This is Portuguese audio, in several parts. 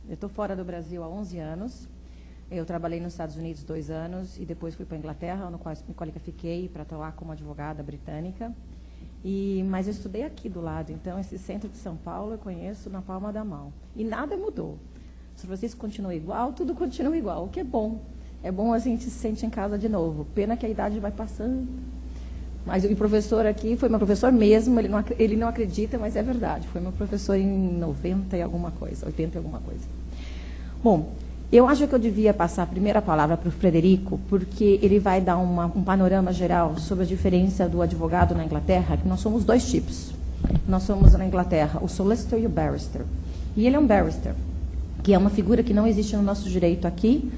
Eu estou fora do Brasil há 11 anos. Eu trabalhei nos Estados Unidos 2 anos e depois fui para a Inglaterra, no qual me qualifiquei para atuar como advogada britânica. Mas eu estudei aqui do lado, então esse centro de São Paulo eu conheço na palma da mão. E nada mudou. Se vocês continuam igual, tudo continua igual, o que é bom. É bom a gente se sente em casa de novo. Pena que a idade vai passando. Mas o professor aqui foi meu professor mesmo, ele não acredita, mas é verdade. Foi meu professor em 90 e alguma coisa, 80 e alguma coisa. Bom, eu acho que eu devia passar a primeira palavra para o Frederico, porque ele vai dar um panorama geral sobre a diferença do advogado na Inglaterra, que nós somos 2 tipos. Nós somos na Inglaterra o solicitor e o barrister. E ele é um barrister, que é uma figura que não existe no nosso direito aqui,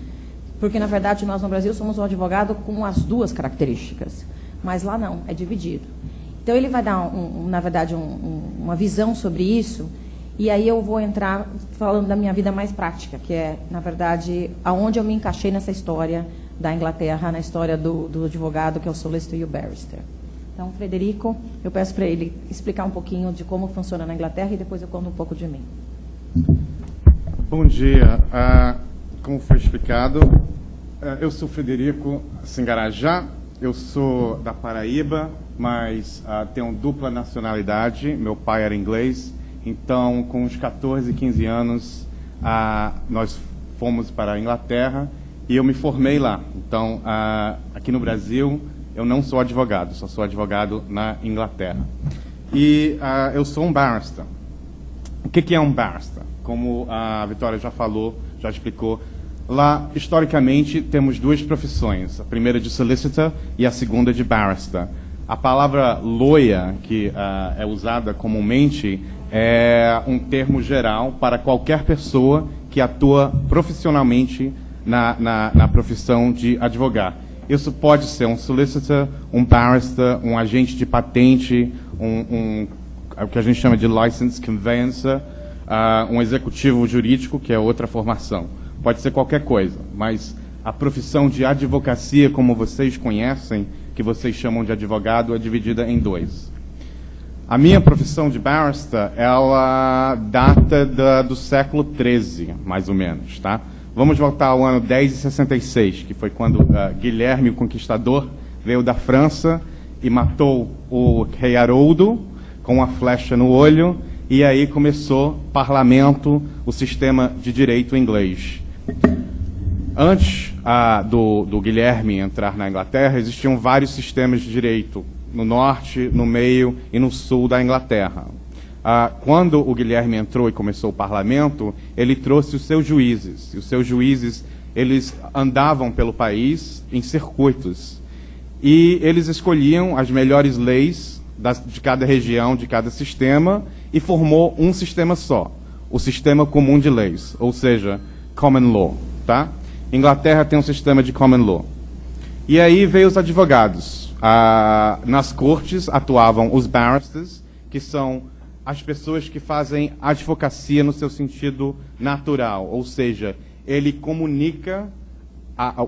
porque, na verdade, nós no Brasil somos um advogado com as 2 características. Mas lá não, é dividido. Então, ele vai dar, na verdade, uma visão sobre isso, e aí eu vou entrar falando da minha vida mais prática, que é, na verdade, aonde eu me encaixei nessa história da Inglaterra, na história do advogado, que é o solicitor e o barrister. Então, Frederico, eu peço para ele explicar um pouquinho de como funciona na Inglaterra e depois eu conto um pouco de mim. Bom dia. Como foi explicado, eu sou Frederico Singarajá, eu sou da Paraíba, mas tenho dupla nacionalidade. Meu pai era inglês, então com uns 14, 15 anos nós fomos para a Inglaterra e eu me formei lá. Então, aqui no Brasil, eu não sou advogado, só sou advogado na Inglaterra. E eu sou um barrister. O que é um barrister? Como a Vitória já falou, já explicou, lá, historicamente, temos 2 profissões, a primeira de solicitor e a segunda de barrister. A palavra lawyer, que é usada comumente, é um termo geral para qualquer pessoa que atua profissionalmente na profissão de advogar. Isso pode ser um solicitor, um barrister, um agente de patente, o que a gente chama de license conveyancer, um executivo jurídico, que é outra formação. Pode ser qualquer coisa, mas a profissão de advocacia, como vocês conhecem, que vocês chamam de advogado, é dividida em 2. A minha profissão de barrister, ela data do século XIII, mais ou menos, tá? Vamos voltar ao ano 1066, que foi quando Guilherme o Conquistador veio da França e matou o rei Haroldo com uma flecha no olho, e aí começou o parlamento, o sistema de direito inglês. Antes do Guilherme entrar na Inglaterra, existiam vários sistemas de direito, no norte, no meio e no sul da Inglaterra. Quando o Guilherme entrou e começou o parlamento, ele trouxe os seus juízes. E os seus juízes, eles andavam pelo país em circuitos. E eles escolhiam as melhores leis de cada região, de cada sistema, e formou um sistema só, o Sistema Comum de Leis, ou seja, Common Law. Tá? Inglaterra tem um sistema de Common Law. E aí veio os advogados. Nas cortes atuavam os barristers, que são as pessoas que fazem advocacia no seu sentido natural, ou seja, ele comunica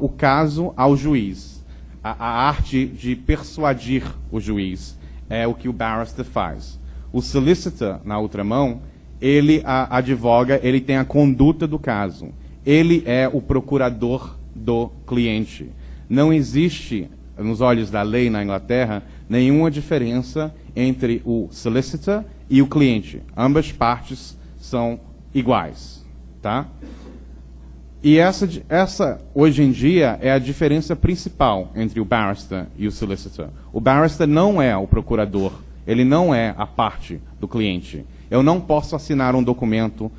o caso ao juiz. A arte de persuadir o juiz é o que o barrister faz. O solicitor, na outra mão, ele advoga, ele tem a conduta do caso. Ele é o procurador do cliente. Não existe, nos olhos da lei na Inglaterra, nenhuma diferença entre o solicitor e o cliente. Ambas partes são iguais. Tá? E essa, hoje em dia, é a diferença principal entre o barrister e o solicitor. O barrister não é o procurador, ele não é a parte do cliente. Eu não posso assinar um documento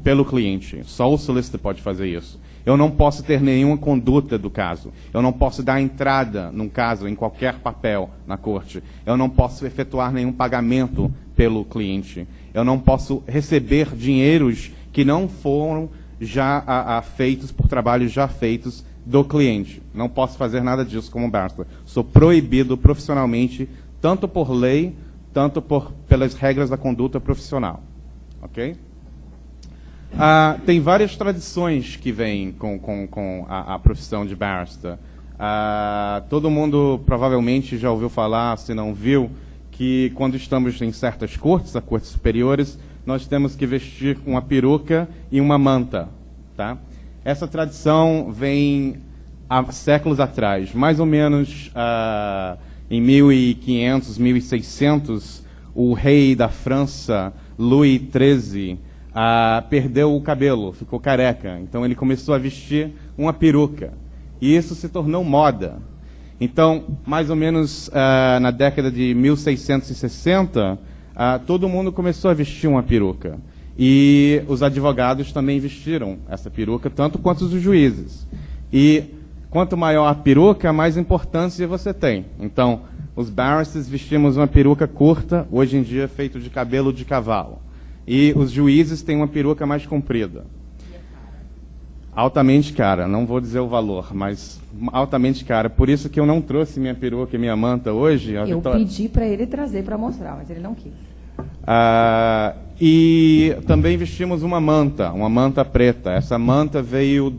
pelo cliente. Só o solicitor pode fazer isso. Eu não posso ter nenhuma conduta do caso. Eu não posso dar entrada num caso, em qualquer papel na corte. Eu não posso efetuar nenhum pagamento pelo cliente. Eu não posso receber dinheiros que não foram já feitos por trabalhos já feitos do cliente. Não posso fazer nada disso como barrister. Sou proibido profissionalmente, tanto por lei, tanto pelas regras da conduta profissional. Ok? Tem várias tradições que vêm com a profissão de barrister. Todo mundo provavelmente já ouviu falar, se não viu, que quando estamos em certas cortes, as cortes superiores, nós temos que vestir uma peruca e uma manta, tá? Essa tradição vem há séculos atrás, mais ou menos em 1500, 1600, o rei da França, Louis XIII, perdeu o cabelo, ficou careca. Então ele começou a vestir uma peruca. E isso se tornou moda. Então, mais ou menos na década de 1660, todo mundo começou a vestir uma peruca. E os advogados também vestiram essa peruca, tanto quanto os juízes. E quanto maior a peruca, mais importância você tem. Então, os barristers vestimos uma peruca curta, hoje em dia feito de cabelo de cavalo. E os juízes têm uma peruca mais comprida. Altamente cara, não vou dizer o valor, mas altamente cara. Por isso que eu não trouxe minha peruca e minha manta hoje. Eu pedi para ele trazer para mostrar, mas ele não quis. E também vestimos uma manta preta. Essa manta veio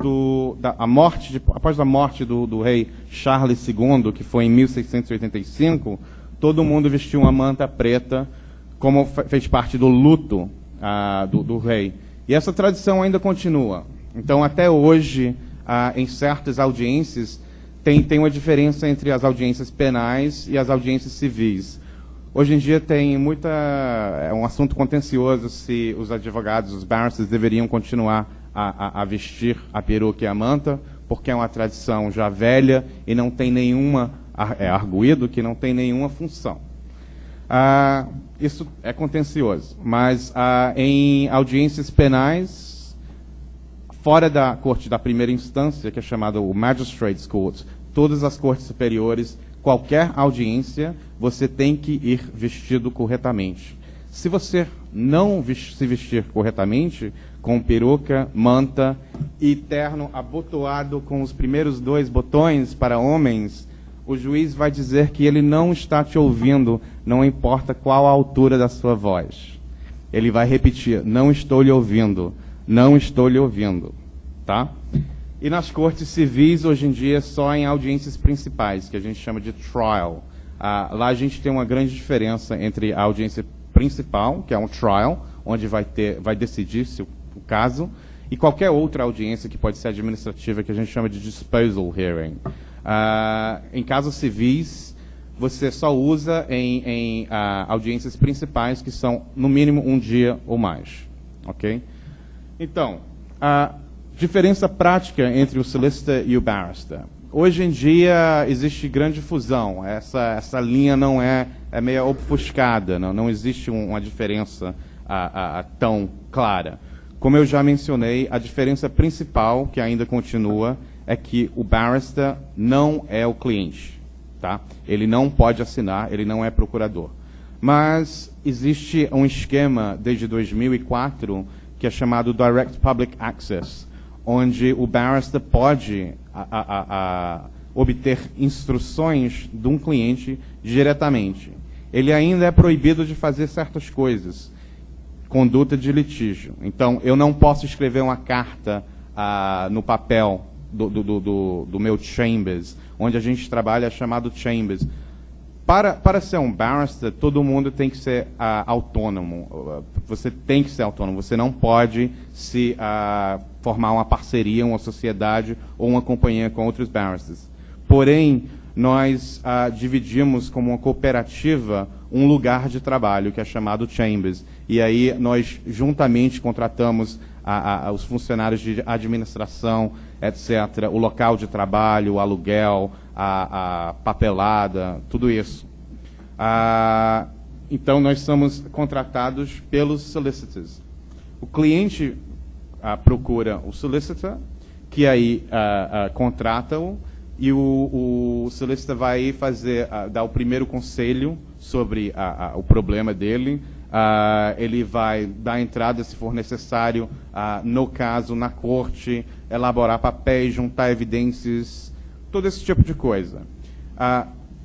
após a morte do rei Charles II, que foi em 1685, todo mundo vestiu uma manta preta, como fez parte do luto do rei. E essa tradição ainda continua. Então, até hoje, em certas audiências, tem uma diferença entre as audiências penais e as audiências civis. Hoje em dia tem é um assunto contencioso se os advogados, os barristers, deveriam continuar a vestir a peruca e a manta, porque é uma tradição já velha e não tem nenhuma, arguído que não tem nenhuma função. Isso é contencioso, mas em audiências penais, fora da corte da primeira instância, que é chamada o Magistrates Court, todas as cortes superiores, qualquer audiência, você tem que ir vestido corretamente. Se você não se vestir corretamente, com peruca, manta e terno abotoado com os primeiros 2 botões para homens, o juiz vai dizer que ele não está te ouvindo, não importa qual a altura da sua voz. Ele vai repetir, não estou lhe ouvindo. Não estou lhe ouvindo, tá? E nas cortes civis, hoje em dia, só em audiências principais, que a gente chama de trial. Lá a gente tem uma grande diferença entre a audiência principal, que é um trial, onde vai decidir-se o caso, e qualquer outra audiência que pode ser administrativa, que a gente chama de disposal hearing. Em casos civis, você só usa em audiências principais, que são, no mínimo, 1 dia ou mais. Ok? Então, a diferença prática entre o solicitor e o barrister. Hoje em dia existe grande fusão. Essa linha não é meio ofuscada, não existe uma diferença tão clara. Como eu já mencionei, a diferença principal, que ainda continua, é que o barrister não é o cliente. Tá? Ele não pode assinar, ele não é procurador. Mas existe um esquema desde 2004 que é chamado Direct Public Access, onde o barrister pode obter instruções de um cliente diretamente. Ele ainda é proibido de fazer certas coisas, conduta de litígio. Então, eu não posso escrever uma carta no papel do meu chambers, onde a gente trabalha chamado chambers. Para ser um barrister, todo mundo tem que ser autônomo. Você tem que ser autônomo. Você não pode formar uma parceria, uma sociedade ou uma companhia com outros barristers. Porém, nós dividimos como uma cooperativa um lugar de trabalho, que é chamado chambers. E aí nós juntamente contratamos os funcionários de administração, etc., o local de trabalho, o aluguel, a papelada, tudo isso. Então, nós somos contratados pelos solicitors. O cliente procura o solicitor, que aí contrata-o, e o solicitor vai dar o primeiro conselho sobre o problema dele. Ele vai dar entrada, se for necessário, no caso, na corte, elaborar papéis, juntar evidências, todo esse tipo de coisa.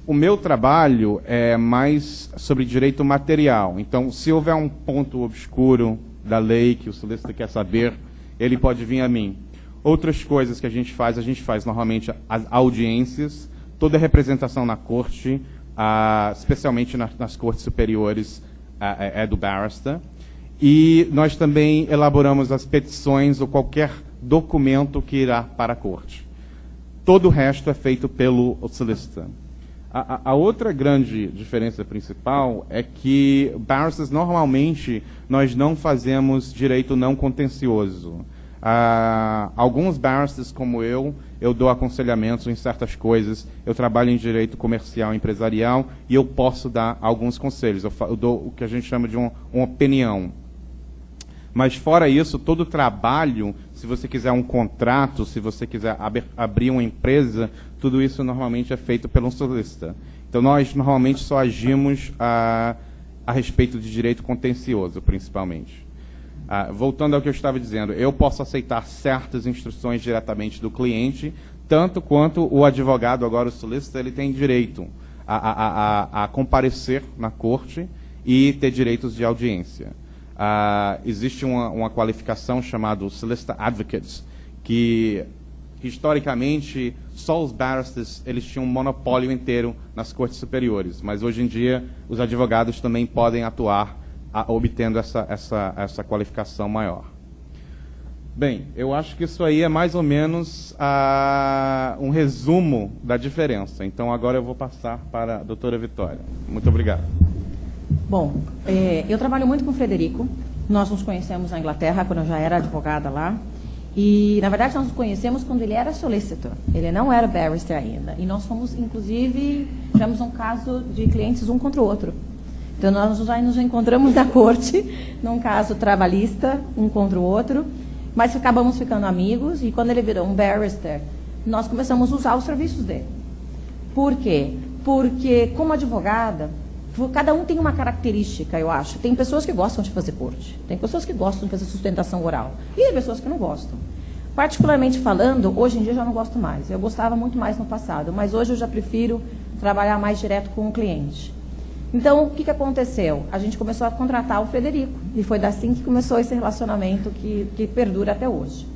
O meu trabalho é mais sobre direito material. Então, se houver um ponto obscuro da lei que o solicitor quer saber, ele pode vir a mim. Outras coisas que a gente faz normalmente as audiências, toda a representação na corte, especialmente nas cortes superiores, é do barrister. e nós também elaboramos as petições ou qualquer documento que irá para a corte. Todo o resto é feito pelo solicitor. A outra grande diferença principal é que barristers, normalmente, nós não fazemos direito não contencioso. Alguns barristers, como eu dou aconselhamentos em certas coisas, eu trabalho em direito comercial e empresarial e eu posso dar alguns conselhos. Eu dou o que a gente chama de uma opinião. Mas, fora isso, todo o trabalho, se você quiser um contrato, se você quiser abrir uma empresa, tudo isso normalmente é feito pelo solicitor. Então, nós normalmente só agimos a respeito de direito contencioso, principalmente. Voltando ao que eu estava dizendo, eu posso aceitar certas instruções diretamente do cliente, tanto quanto o advogado, agora o solicitor, ele tem direito a comparecer na corte e ter direitos de audiência. Existe uma qualificação chamada Solicitor Advocates, que, historicamente, só os barristers eles tinham um monopólio inteiro nas cortes superiores, mas hoje em dia os advogados também podem atuar obtendo essa qualificação maior. Bem, eu acho que isso aí é mais ou menos um resumo da diferença. Então, agora eu vou passar para a doutora Vitória. Muito obrigado. Bom, eu trabalho muito com o Frederico. Nós nos conhecemos na Inglaterra, quando eu já era advogada lá. E, na verdade, nós nos conhecemos quando ele era solicitor. Ele não era barrister ainda. E nós fomos, inclusive, tivemos um caso de clientes um contra o outro. Então, nós já nos encontramos na corte, num caso trabalhista, um contra o outro. Mas acabamos ficando amigos. E, quando ele virou um barrister, nós começamos a usar os serviços dele. Por quê? Porque, como advogada, cada um tem uma característica, eu acho. Tem pessoas que gostam de fazer corte, tem pessoas que gostam de fazer sustentação oral, e tem pessoas que não gostam. Particularmente falando, hoje em dia eu já não gosto mais. Eu gostava muito mais no passado, mas hoje eu já prefiro trabalhar mais direto com o cliente. Então, o que aconteceu? A gente começou a contratar o Frederico, e foi assim que começou esse relacionamento que perdura até hoje.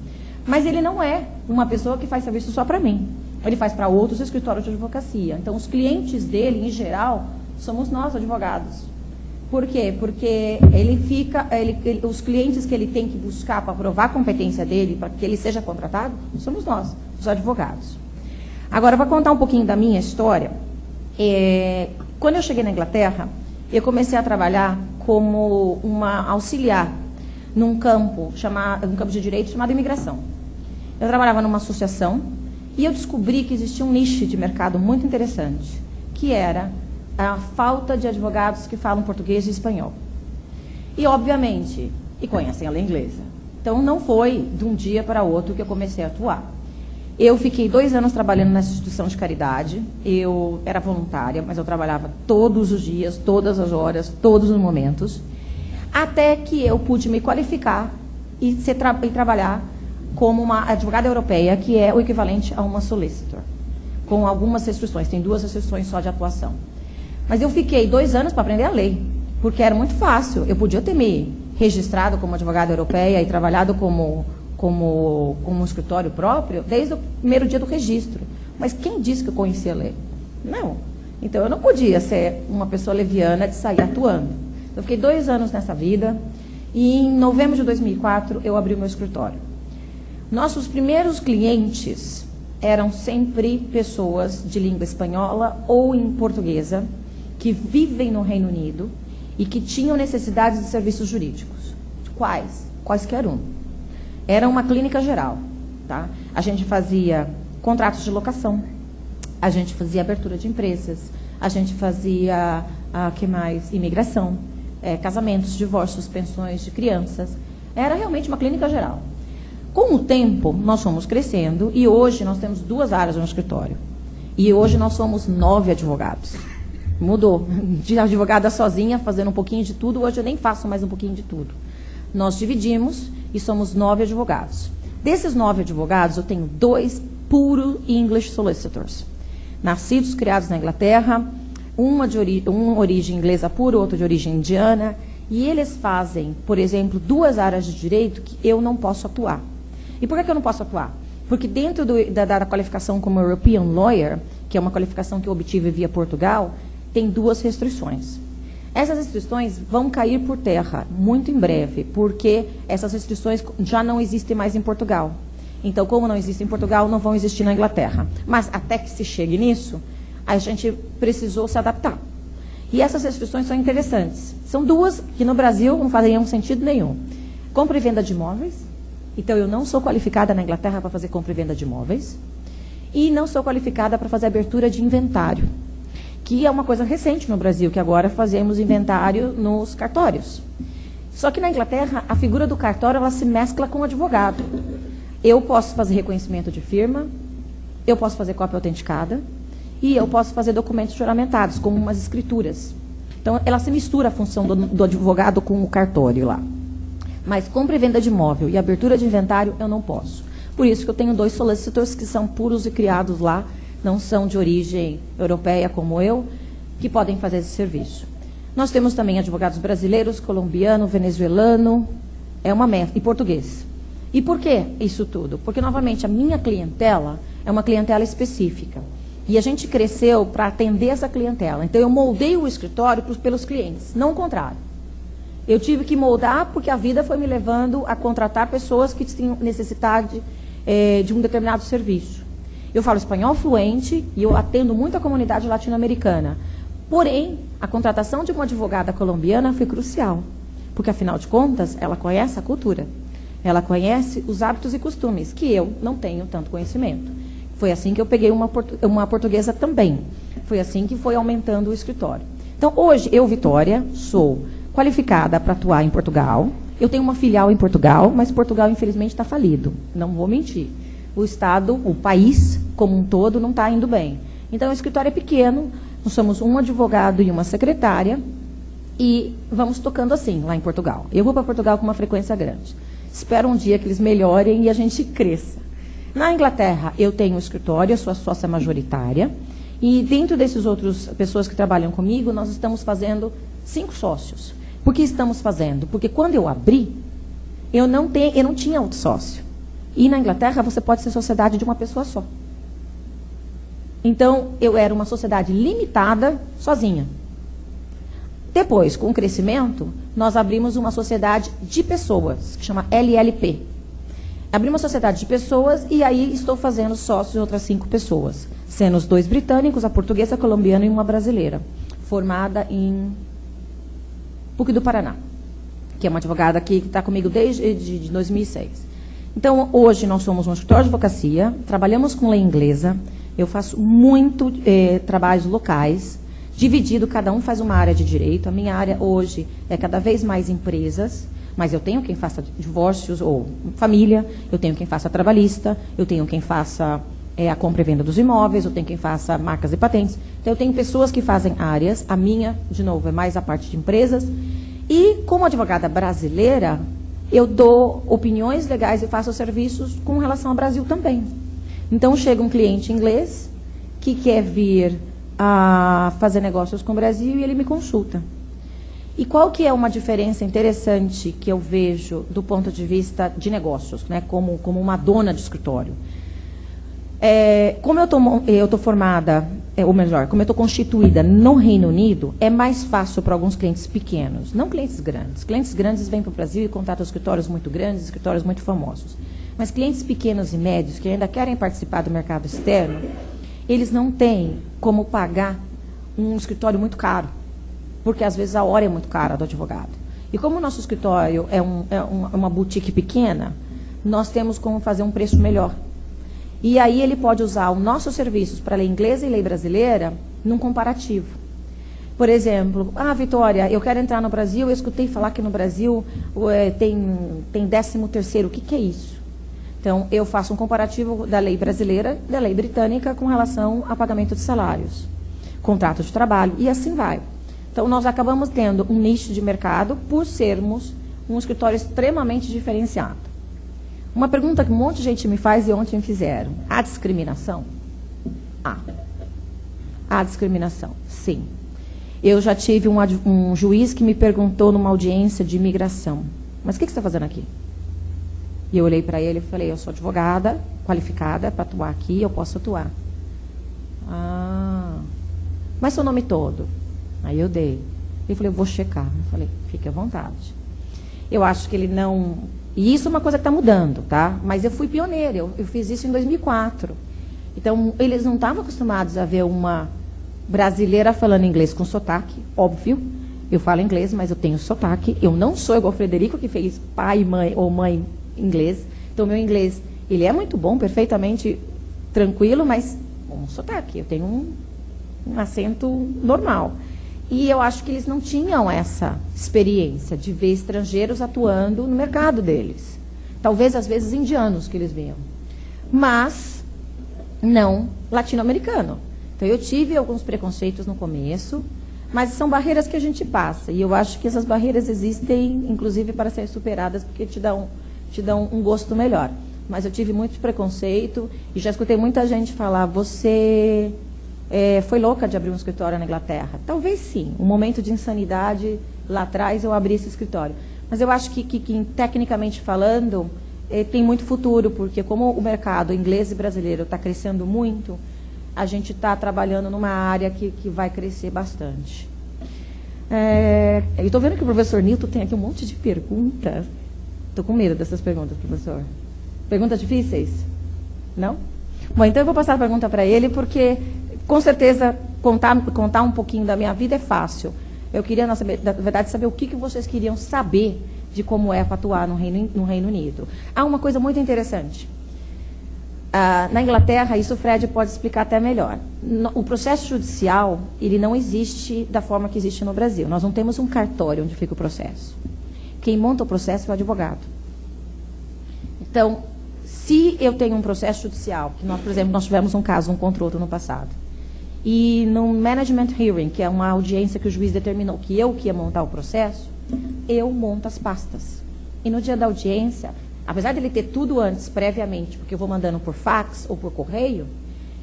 Mas ele não é uma pessoa que faz serviço só para mim. Ele faz para outros escritórios de advocacia. Então, os clientes dele, em geral, somos nós, advogados. Por quê? Porque os clientes que ele tem que buscar para provar a competência dele, para que ele seja contratado, somos nós, os advogados. Agora, para contar um pouquinho da minha história, quando eu cheguei na Inglaterra, eu comecei a trabalhar como uma auxiliar num campo de direito chamado imigração. Eu trabalhava numa associação e eu descobri que existia um nicho de mercado muito interessante, que era a falta de advogados que falam português e espanhol. E, obviamente, conhecem a lei inglesa. Então, não foi de um dia para outro que eu comecei a atuar. Eu fiquei 2 anos trabalhando nessa instituição de caridade. Eu era voluntária, mas eu trabalhava todos os dias, todas as horas, todos os momentos, até que eu pude me qualificar e trabalhar como uma advogada europeia, que é o equivalente a uma solicitor, com algumas restrições. Tem 2 restrições só de atuação. Mas eu fiquei 2 anos para aprender a lei, porque era muito fácil. Eu podia ter me registrado como advogada europeia e trabalhado como um escritório próprio desde o primeiro dia do registro. Mas quem disse que eu conhecia a lei? Não. Então, eu não podia ser uma pessoa leviana de sair atuando. Eu fiquei 2 anos nessa vida e, em novembro de 2004, eu abri o meu escritório. Nossos primeiros clientes eram sempre pessoas de língua espanhola ou em portuguesa, que vivem no Reino Unido e que tinham necessidades de serviços jurídicos. Quais? Quaisquer um. Era uma clínica geral. Tá? A gente fazia contratos de locação, a gente fazia abertura de empresas, a gente fazia, que mais? Imigração, casamentos, divórcios, pensões de crianças. Era realmente uma clínica geral. Com o tempo, nós fomos crescendo e hoje nós temos 2 áreas no escritório. E hoje nós somos 9 advogados. Mudou. De advogada sozinha, fazendo um pouquinho de tudo, hoje eu nem faço mais um pouquinho de tudo. Nós dividimos e somos 9 advogados. Desses 9 advogados, eu tenho 2 puro English solicitors. Nascidos, criados na Inglaterra, um origem inglesa pura, outro de origem indiana, e eles fazem, por exemplo, 2 áreas de direito que eu não posso atuar. E por que eu não posso atuar? Porque dentro da qualificação como European Lawyer, que é uma qualificação que eu obtive via Portugal, tem 2 restrições. Essas restrições vão cair por terra muito em breve, porque essas restrições já não existem mais em Portugal. Então, como não existem em Portugal, não vão existir na Inglaterra. Mas até que se chegue nisso, a gente precisou se adaptar. E essas restrições são interessantes. São duas que no Brasil não fariam sentido nenhum. Compra e venda de imóveis. Então, eu não sou qualificada na Inglaterra para fazer compra e venda de imóveis. E não sou qualificada para fazer abertura de inventário, que é uma coisa recente no Brasil, que agora fazemos inventário nos cartórios. Só que na Inglaterra, a figura do cartório ela se mescla com o advogado. Eu posso fazer reconhecimento de firma, eu posso fazer cópia autenticada e eu posso fazer documentos juramentados, como umas escrituras. Então, ela se mistura a função do advogado com o cartório lá. Mas compra e venda de imóvel e abertura de inventário eu não posso. Por isso que eu tenho 2 solicitors que são puros e criados lá, não são de origem europeia como eu, que podem fazer esse serviço. Nós temos também advogados brasileiros, colombiano, venezuelano, e português. E por que isso tudo? Porque, novamente, a minha clientela é uma clientela específica. E a gente cresceu para atender essa clientela. Então, eu moldei o escritório pelos clientes, não o contrário. Eu tive que moldar porque a vida foi me levando a contratar pessoas que tinham necessidade de um determinado serviço. Eu falo espanhol fluente e eu atendo muito a comunidade latino-americana. Porém, a contratação de uma advogada colombiana foi crucial. Porque, afinal de contas, ela conhece a cultura. Ela conhece os hábitos e costumes, que eu não tenho tanto conhecimento. Foi assim que eu peguei uma portuguesa também. Foi assim que foi aumentando o escritório. Então, hoje, eu, Vitória, sou qualificada para atuar em Portugal. Eu tenho uma filial em Portugal, mas Portugal, infelizmente, está falido. Não vou mentir. O Estado, o país, como um todo, não está indo bem. Então, o escritório é pequeno, nós somos um advogado e uma secretária, e vamos tocando assim, lá em Portugal. Eu vou para Portugal com uma frequência grande. Espero um dia que eles melhorem e a gente cresça. Na Inglaterra, eu tenho um escritório, eu sou a sócia majoritária, e dentro desses outros pessoas que trabalham comigo, nós estamos fazendo 5 sócios. Por que estamos fazendo? Porque quando eu abri, eu não tinha outro sócio. E na Inglaterra, você pode ser sociedade de uma pessoa só. Então, eu era uma sociedade limitada, sozinha. Depois, com o crescimento, nós abrimos uma sociedade de pessoas, que chama LLP. Abri uma sociedade de pessoas e aí estou fazendo sócios de outras 5 pessoas, sendo os 2 britânicos, a portuguesa, a colombiana e uma brasileira, formada em PUC do Paraná, que é uma advogada que está comigo desde 2006. Então, hoje nós somos um escritório de advocacia, trabalhamos com lei inglesa, eu faço muito trabalhos locais, dividido, cada um faz uma área de direito. A minha área hoje é cada vez mais empresas, mas eu tenho quem faça divórcios ou família, eu tenho quem faça trabalhista, eu tenho quem faça a compra e venda dos imóveis, eu tenho quem faça marcas e patentes. Então, eu tenho pessoas que fazem áreas, a minha, de novo, é mais a parte de empresas. E, como advogada brasileira, eu dou opiniões legais e faço serviços com relação ao Brasil também. Então, chega um cliente inglês que quer vir a fazer negócios com o Brasil e ele me consulta. E qual que é uma diferença interessante que eu vejo do ponto de vista de negócios, né, como uma dona de escritório? Como eu estou formada, ou melhor, como eu estou constituída no Reino Unido, é mais fácil para alguns clientes pequenos, não clientes grandes. Clientes grandes vêm para o Brasil e contratam escritórios muito grandes, escritórios muito famosos. Mas clientes pequenos e médios, que ainda querem participar do mercado externo, eles não têm como pagar um escritório muito caro, porque às vezes a hora é muito cara do advogado. E como o nosso escritório é uma boutique pequena, nós temos como fazer um preço melhor. E aí ele pode usar os nossos serviços para lei inglesa e lei brasileira num comparativo. Por exemplo, Vitória, eu quero entrar no Brasil, eu escutei falar que no Brasil tem 13º, o que é isso? Então, eu faço um comparativo da lei brasileira e da lei britânica com relação a pagamento de salários, contrato de trabalho, e assim vai. Então, nós acabamos tendo um nicho de mercado por sermos um escritório extremamente diferenciado. Uma pergunta que um monte de gente me faz e ontem me fizeram. Há discriminação? Há discriminação, sim. Eu já tive um juiz que me perguntou numa audiência de imigração, mas o que você está fazendo aqui? E eu olhei para ele e falei, eu sou advogada, qualificada para atuar aqui, eu posso atuar. Mas seu nome todo? Aí eu dei. Ele falou, eu vou checar. Eu falei, fique à vontade. Eu acho que ele não... E isso é uma coisa que está mudando, tá? Mas eu fui pioneira, eu fiz isso em 2004. Então, eles não estavam acostumados a ver uma brasileira falando inglês com sotaque, óbvio. Eu falo inglês, mas eu tenho sotaque. Eu não sou igual o Frederico, que fez pai, mãe ou mãe inglês. Então, meu inglês, ele é muito bom, perfeitamente tranquilo, mas com sotaque. Eu tenho um acento normal. E eu acho que eles não tinham essa experiência de ver estrangeiros atuando no mercado deles. Talvez, às vezes, indianos que eles viam. Mas não latino-americano. Então, eu tive alguns preconceitos no começo, mas são barreiras que a gente passa. E eu acho que essas barreiras existem, inclusive, para serem superadas, porque te dão um gosto melhor. Mas eu tive muito preconceito e já escutei muita gente falar, você foi louca de abrir um escritório na Inglaterra? Talvez sim. Um momento de insanidade, lá atrás, eu abri esse escritório. Mas eu acho que tecnicamente falando, tem muito futuro, porque como o mercado inglês e brasileiro está crescendo muito, a gente está trabalhando numa área que vai crescer bastante. Eu estou vendo que o professor Nilton tem aqui um monte de perguntas. Estou com medo dessas perguntas, professor. Perguntas difíceis? Não? Bom, então eu vou passar a pergunta para ele, porque, com certeza, contar um pouquinho da minha vida é fácil. Eu queria, na verdade, saber o que vocês queriam saber de como é para atuar no Reino Unido. Há uma coisa muito interessante. Na Inglaterra, isso o Fred pode explicar até melhor. O processo judicial, ele não existe da forma que existe no Brasil. Nós não temos um cartório onde fica o processo. Quem monta o processo é o advogado. Então, se eu tenho um processo judicial, que nós, por exemplo, nós tivemos um caso um contra o outro no passado, e no management hearing, que é uma audiência que o juiz determinou que eu que ia montar o processo, eu monto as pastas. E no dia da audiência, apesar de ele ter tudo antes, previamente, porque eu vou mandando por fax ou por correio,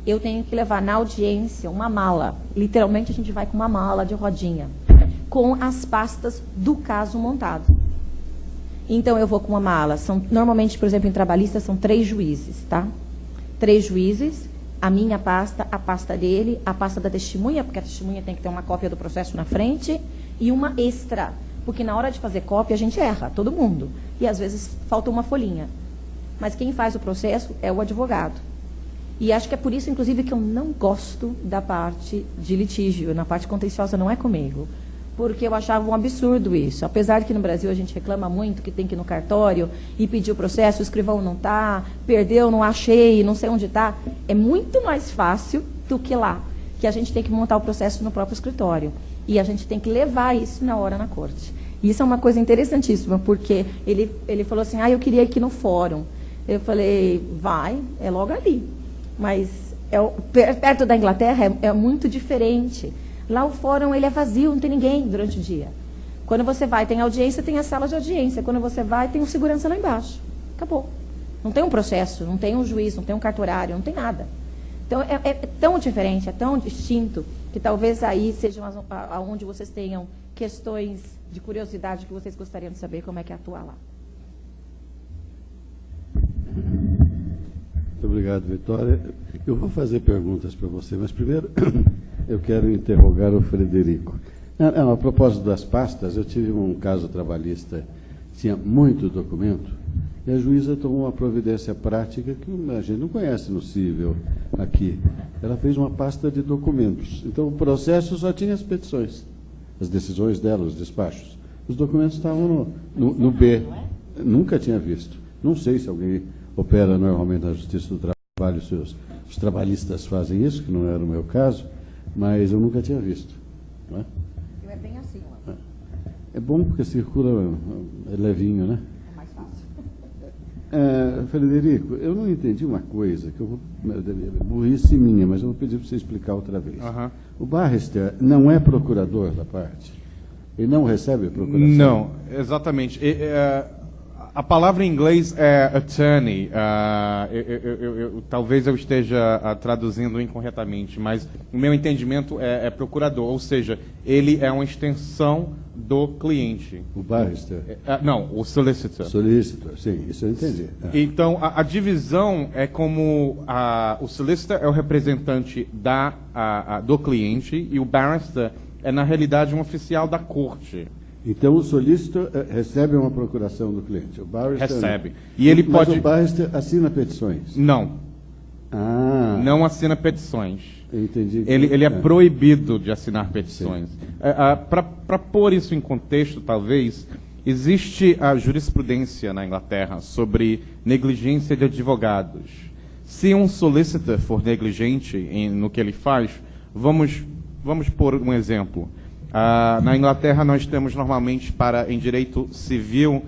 eu tenho que levar na audiência uma mala. Literalmente, a gente vai com uma mala de rodinha, com as pastas do caso montado. Então, eu vou com uma mala. Normalmente, por exemplo, em trabalhista, são 3 juízes, tá? 3 juízes, a minha pasta, a pasta dele, a pasta da testemunha, porque a testemunha tem que ter uma cópia do processo na frente, e uma extra, porque na hora de fazer cópia a gente erra, todo mundo. E às vezes falta uma folhinha. Mas quem faz o processo é o advogado. E acho que é por isso, inclusive, que eu não gosto da parte de litígio. Na parte contenciosa não é comigo. Porque eu achava um absurdo isso. Apesar de que no Brasil a gente reclama muito que tem que ir no cartório e pedir o processo, o escrivão não está, perdeu, não achei, não sei onde está. É muito mais fácil do que lá, que a gente tem que montar o processo no próprio escritório. E a gente tem que levar isso na hora na corte. E isso é uma coisa interessantíssima, porque ele falou assim, eu queria ir aqui no fórum. Eu falei, vai, é logo ali. Mas perto da Inglaterra é muito diferente. Lá o fórum ele é vazio, não tem ninguém durante o dia. Quando você vai, tem audiência, tem a sala de audiência. Quando você vai, tem um segurança lá embaixo. Acabou. Não tem um processo, não tem um juiz, não tem um cartorário, não tem nada. Então, é tão diferente, é tão distinto, que talvez aí seja onde vocês tenham questões de curiosidade que vocês gostariam de saber como é que é atuar lá. Muito obrigado, Vitória. Eu vou fazer perguntas para você, mas primeiro eu quero interrogar o Frederico. A propósito das pastas, eu tive um caso trabalhista, tinha muito documento, e a juíza tomou uma providência prática que a gente não conhece no cível aqui. Ela fez uma pasta de documentos. Então, o processo só tinha as petições, as decisões dela, os despachos. Os documentos estavam no B. Nunca tinha visto. Não sei se alguém opera normalmente na Justiça do Trabalho, se os trabalhistas fazem isso, que não era o meu caso, mas eu nunca tinha visto. Não é? É bem assim, ó. É bom porque circula, é levinho, né? É mais fácil. Frederico, eu não entendi uma coisa, que eu vou, burrice minha, mas eu vou pedir para você explicar outra vez. O barrister não é procurador da parte? Ele não recebe procuração? Não, exatamente. A palavra em inglês é attorney. Talvez eu esteja traduzindo incorretamente, mas o meu entendimento é procurador, ou seja, ele é uma extensão do cliente. O barrister? Não, o solicitor. Solicitor, sim, isso eu entendi. Então, a divisão é como o solicitor é o representante do cliente e o barrister é na realidade um oficial da corte. Então o solicitor recebe uma procuração do cliente. O barrister Recebe. Não. E ele Mas pode... o barrister assina petições. Não. Não assina petições. Eu entendi. Ele é proibido de assinar petições. Para pôr isso em contexto, talvez, existe a jurisprudência na Inglaterra sobre negligência de advogados. Se um solicitor for negligente no que ele faz, vamos pôr um exemplo. Na Inglaterra, nós temos normalmente, em direito civil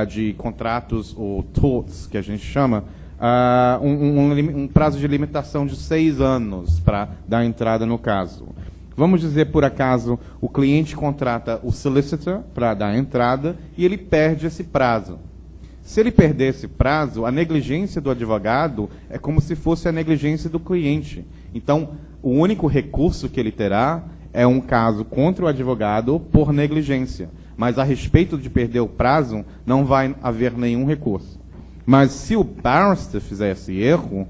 de contratos, ou torts, que a gente chama, um prazo de limitação de 6 anos para dar entrada no caso. Vamos dizer, por acaso, o cliente contrata o solicitor para dar entrada e ele perde esse prazo. Se ele perder esse prazo, a negligência do advogado é como se fosse a negligência do cliente. Então, o único recurso que ele terá é um caso contra o advogado por negligência. Mas a respeito de perder o prazo, não vai haver nenhum recurso. Mas se o barrister fizer esse erro,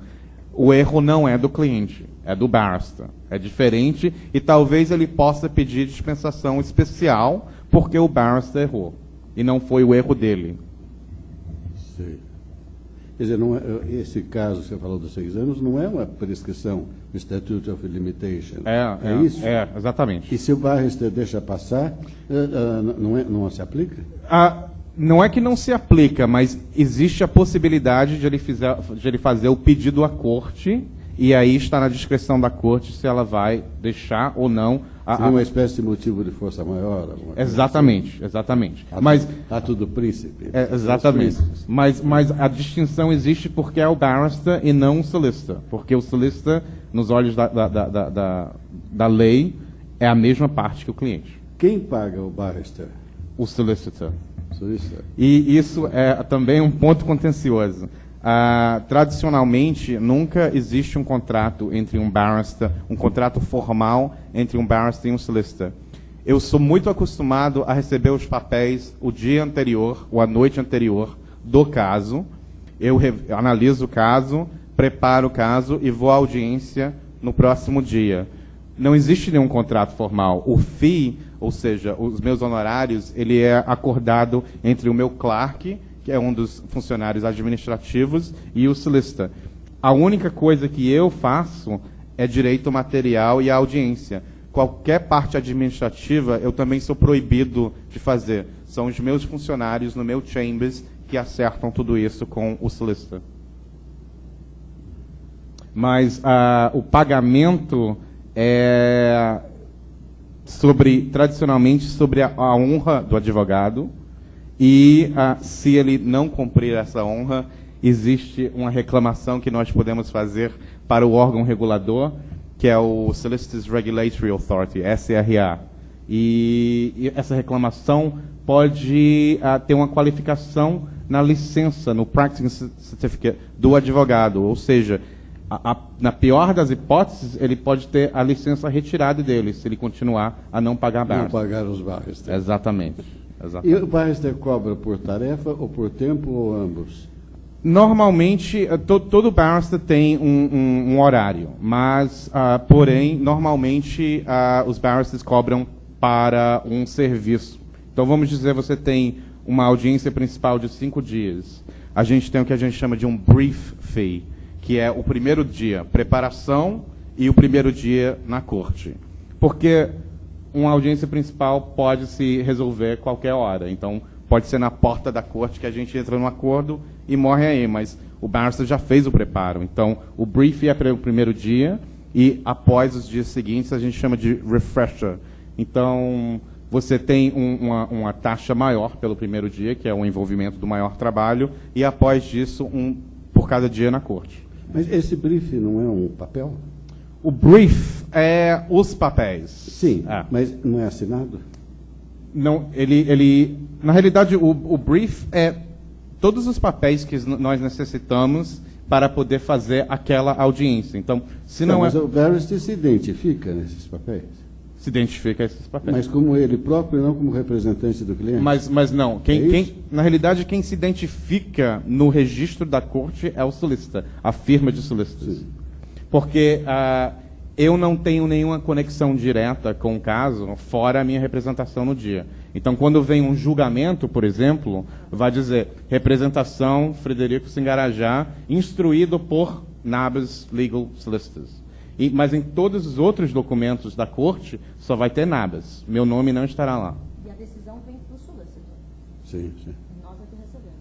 o erro não é do cliente, é do barrister. É diferente e talvez ele possa pedir dispensação especial porque o barrister errou. E não foi o erro dele. Sei. Quer dizer, esse caso que você falou dos 6 anos não é uma prescrição do Statute of Limitation. É isso? É, exatamente. E se o barrister deixa passar, não se aplica? Não é que não se aplica, mas existe a possibilidade de ele fazer o pedido à corte, e aí está na discrição da corte se ela vai deixar ou não. Seria uma espécie de motivo de força maior? Exatamente, exatamente. Mas ato do príncipe. Exatamente. Mas a distinção existe porque é o barrister e não o solicitor. Porque o solicitor, nos olhos da lei, é a mesma parte que o cliente. Quem paga o barrister? O solicitor. E isso é também um ponto contencioso. Tradicionalmente, nunca existe um contrato entre um barrister, um contrato formal entre um barrister e um solicitor. Eu sou muito acostumado a receber os papéis o dia anterior, ou a noite anterior, do caso. Eu analiso o caso, preparo o caso e vou à audiência no próximo dia. Não existe nenhum contrato formal. O fee, ou seja, os meus honorários, ele é acordado entre o meu clerk, que é um dos funcionários administrativos, e o solicitor. A única coisa que eu faço é direito material e audiência. Qualquer parte administrativa eu também sou proibido de fazer. São os meus funcionários no meu chambers que acertam tudo isso com o solicitor. Mas o pagamento é tradicionalmente sobre a honra do advogado. E se ele não cumprir essa honra, existe uma reclamação que nós podemos fazer para o órgão regulador, que é o Solicitors Regulatory Authority, SRA. E essa reclamação pode ter uma qualificação na licença, no Practicing Certificate do advogado. Ou seja, na pior das hipóteses, ele pode ter a licença retirada dele, se ele continuar a não pagar barras. Não pagar os barras. Exatamente. E o barrister cobra por tarefa ou por tempo ou ambos? Normalmente, todo barrister tem um horário, mas, porém, normalmente os barristers cobram para um serviço. Então, vamos dizer, você tem uma audiência principal de 5 dias. A gente tem o que a gente chama de um brief fee, que é o primeiro dia, preparação, e o primeiro dia na corte. Porque uma audiência principal pode se resolver qualquer hora. Então, pode ser na porta da corte que a gente entra num acordo e morre aí. Mas o barrister já fez o preparo. Então, o brief é para o primeiro dia e, após os dias seguintes, a gente chama de refresher. Então, você tem uma taxa maior pelo primeiro dia, que é o envolvimento do maior trabalho, e, após disso, por cada dia na corte. Mas esse brief não é um papel? O brief é os papéis. Sim, mas não é assinado? Não, na realidade, o brief é todos os papéis que nós necessitamos para poder fazer aquela audiência. Então, se não mas o barrister se identifica nesses papéis? Se identifica esses papéis. Mas como ele próprio, não como representante do cliente? Mas não. Na realidade, quem se identifica no registro da corte é o solicitor, a firma de solicitors. Sim. Porque eu não tenho nenhuma conexão direta com o caso, fora a minha representação no dia. Então, quando vem um julgamento, por exemplo, vai dizer representação Frederico Singarajá, instruído por NABES Legal Solicitors. Mas em todos os outros documentos da corte, só vai ter NABES. Meu nome não estará lá. E a decisão vem do solicitor. Sim, sim. Nós é que recebemos.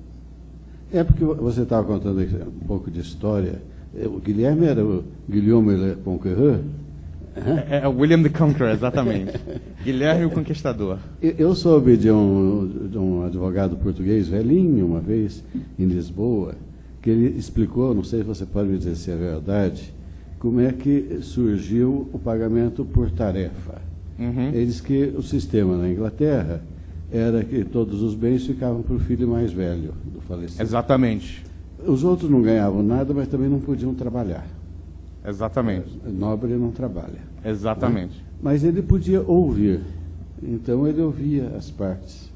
É porque você estava contando um pouco de história. O Guilherme era o Guilherme Le Conquereur. É William the Conqueror, exatamente. Guilherme o Conquistador. Eu soube de um advogado português velhinho, uma vez, em Lisboa, que ele explicou, não sei se você pode me dizer se é verdade, como é que surgiu o pagamento por tarefa. Ele disse que o sistema na Inglaterra era que todos os bens ficavam para o filho mais velho do falecido. Exatamente. Os outros não ganhavam nada, mas também não podiam trabalhar. Exatamente. Nobre não trabalha. Exatamente. Né? Mas ele podia ouvir. Então ele ouvia as partes,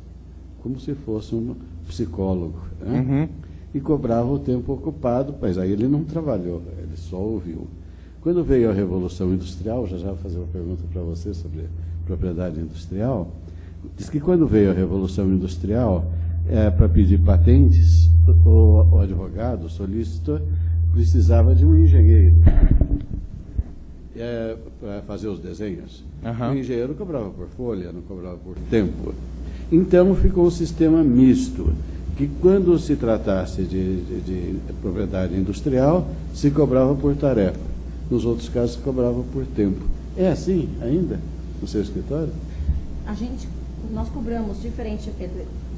como se fosse um psicólogo. Né? E cobrava o tempo ocupado, mas aí ele não trabalhou, ele só ouviu. Quando veio a Revolução Industrial, já vou fazer uma pergunta para você sobre propriedade industrial, diz que quando veio a Revolução Industrial, para pedir patentes, o advogado, o solicitor, precisava de um engenheiro para fazer os desenhos. O engenheiro cobrava por folha, não cobrava por tempo. Então ficou um sistema misto, que quando se tratasse de propriedade industrial, se cobrava por tarefa. Nos outros casos, se cobrava por tempo. É assim ainda no seu escritório? Nós cobramos diferente,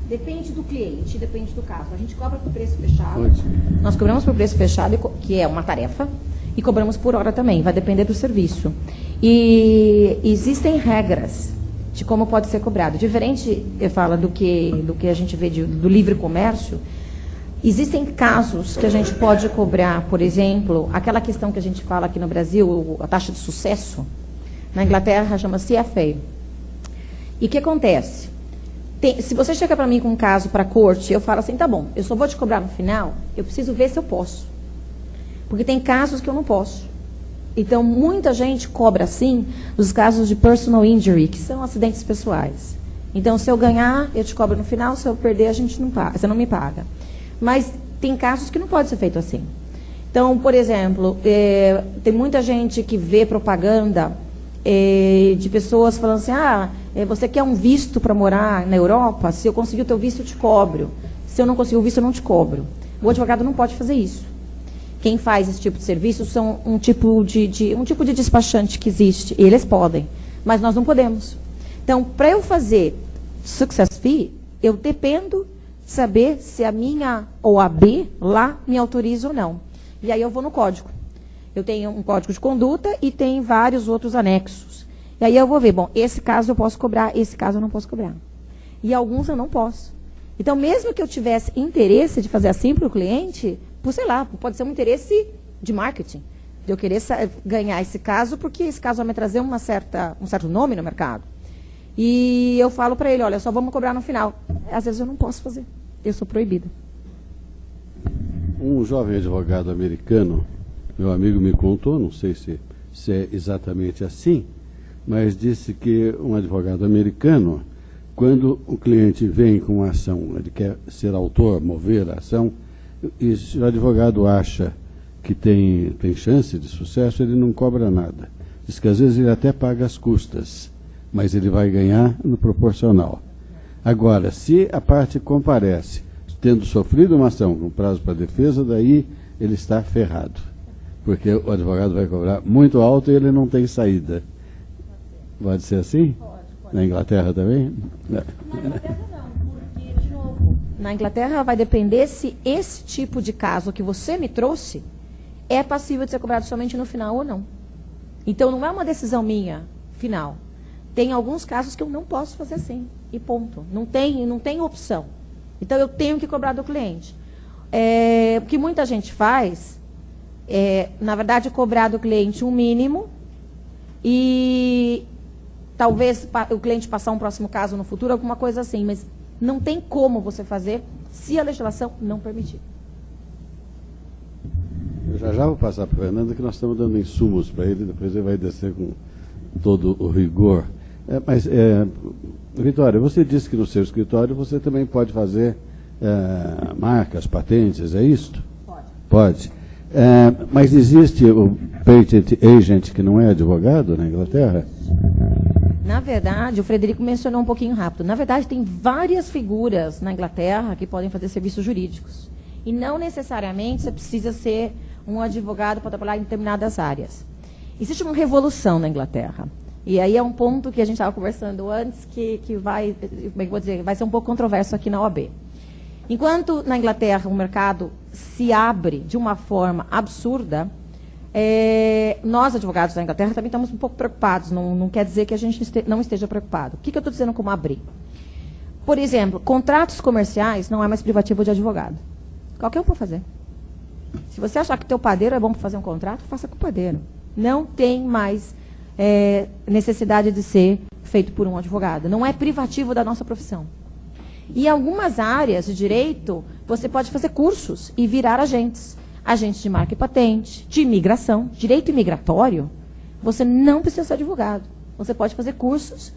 depende do cliente, depende do caso. A gente cobra por preço fechado. Ótimo. Nós cobramos por preço fechado, que é uma tarefa, e cobramos por hora também, vai depender do serviço. E existem regras de como pode ser cobrado. Diferente, eu falo, do que a gente vê do livre comércio, existem casos que a gente pode cobrar, por exemplo, aquela questão que a gente fala aqui no Brasil, a taxa de sucesso, na Inglaterra chama CFA. E o que acontece? Se você chega para mim com um caso para a corte, eu falo assim, tá bom, eu só vou te cobrar no final, eu preciso ver se eu posso. Porque tem casos que eu não posso. Então, muita gente cobra, assim, os casos de personal injury, que são acidentes pessoais. Então, se eu ganhar, eu te cobro no final, se eu perder, a gente não paga, você não me paga. Mas tem casos que não pode ser feito assim. Então, por exemplo, tem muita gente que vê propaganda de pessoas falando assim, você quer um visto para morar na Europa? Se eu conseguir o teu visto, eu te cobro. Se eu não conseguir o visto, eu não te cobro. O advogado não pode fazer isso. Quem faz esse tipo de serviço são um tipo de despachante que existe. Eles podem, mas nós não podemos. Então, para eu fazer success fee, eu dependo de saber se a minha OAB lá me autoriza ou não. E aí eu vou no código. Eu tenho um código de conduta e tem vários outros anexos. E aí eu vou ver, bom, esse caso eu posso cobrar, esse caso eu não posso cobrar. E alguns eu não posso. Então, mesmo que eu tivesse interesse de fazer assim para o cliente, sei lá, pode ser um interesse de marketing, de eu querer ganhar esse caso, porque esse caso vai me trazer um certo nome no mercado. E eu falo para ele, olha, só vamos cobrar no final. Às vezes eu não posso fazer, eu sou proibida. Um jovem advogado americano, meu amigo me contou, não sei se é exatamente assim, mas disse que um advogado americano, quando o cliente vem com uma ação, ele quer ser autor, mover a ação, e se o advogado acha que tem chance de sucesso, ele não cobra nada. Diz que às vezes ele até paga as custas, mas ele vai ganhar no proporcional. Agora, se a parte comparece, tendo sofrido uma ação com prazo para defesa, daí ele está ferrado. Porque o advogado vai cobrar muito alto e ele não tem saída. Pode ser assim? Pode. Na Inglaterra também? Na Inglaterra não, porque, de novo, na Inglaterra vai depender se esse tipo de caso que você me trouxe é passível de ser cobrado somente no final ou não. Então, não é uma decisão minha final. Tem alguns casos que eu não posso fazer assim, e ponto. Não tem opção. Então, eu tenho que cobrar do cliente. O que muita gente faz na verdade, cobrar do cliente um mínimo e talvez o cliente passar um próximo caso no futuro, alguma coisa assim, mas não tem como você fazer se a legislação não permitir. Eu já vou passar para o Fernando, que nós estamos dando insumos para ele, depois ele vai descer com todo o rigor. Vitória, você disse que no seu escritório você também pode fazer marcas, patentes, é isso? Pode. Mas existe o patent agent que não é advogado na Inglaterra? Na verdade, o Frederico mencionou um pouquinho rápido. Na verdade, tem várias figuras na Inglaterra que podem fazer serviços jurídicos. E não necessariamente você precisa ser um advogado para trabalhar em determinadas áreas. Existe uma revolução na Inglaterra. E aí é um ponto que a gente estava conversando antes, que vai, como é que vou dizer, vai ser um pouco controverso aqui na OAB. Enquanto na Inglaterra o mercado se abre de uma forma absurda, nós, advogados da Inglaterra, também estamos um pouco preocupados. Não quer dizer que a gente não esteja preocupado. O que eu estou dizendo como abrir? Por exemplo, contratos comerciais não é mais privativo de advogado. Qualquer um pode fazer. Se você achar que teu padeiro é bom para fazer um contrato, faça com o padeiro. Não tem mais necessidade de ser feito por um advogado. Não é privativo da nossa profissão. E em algumas áreas de direito, você pode fazer cursos e virar agentes. Agentes de marca e patente, de imigração, direito imigratório. Você não precisa ser advogado. Você pode fazer cursos,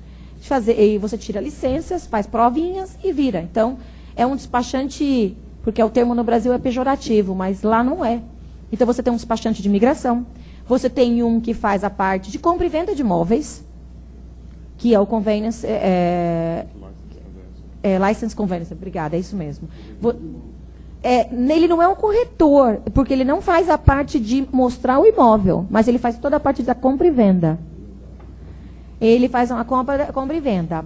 e você tira licenças, faz provinhas e vira. Então, é um despachante, porque o termo no Brasil é pejorativo, mas lá não é. Então, você tem um despachante de imigração. Você tem um que faz a parte de compra e venda de imóveis, que é o convenience, license convenience, obrigada, é isso mesmo. Ele não é um corretor, porque ele não faz a parte de mostrar o imóvel, mas ele faz toda a parte da compra e venda. Ele faz uma compra e venda.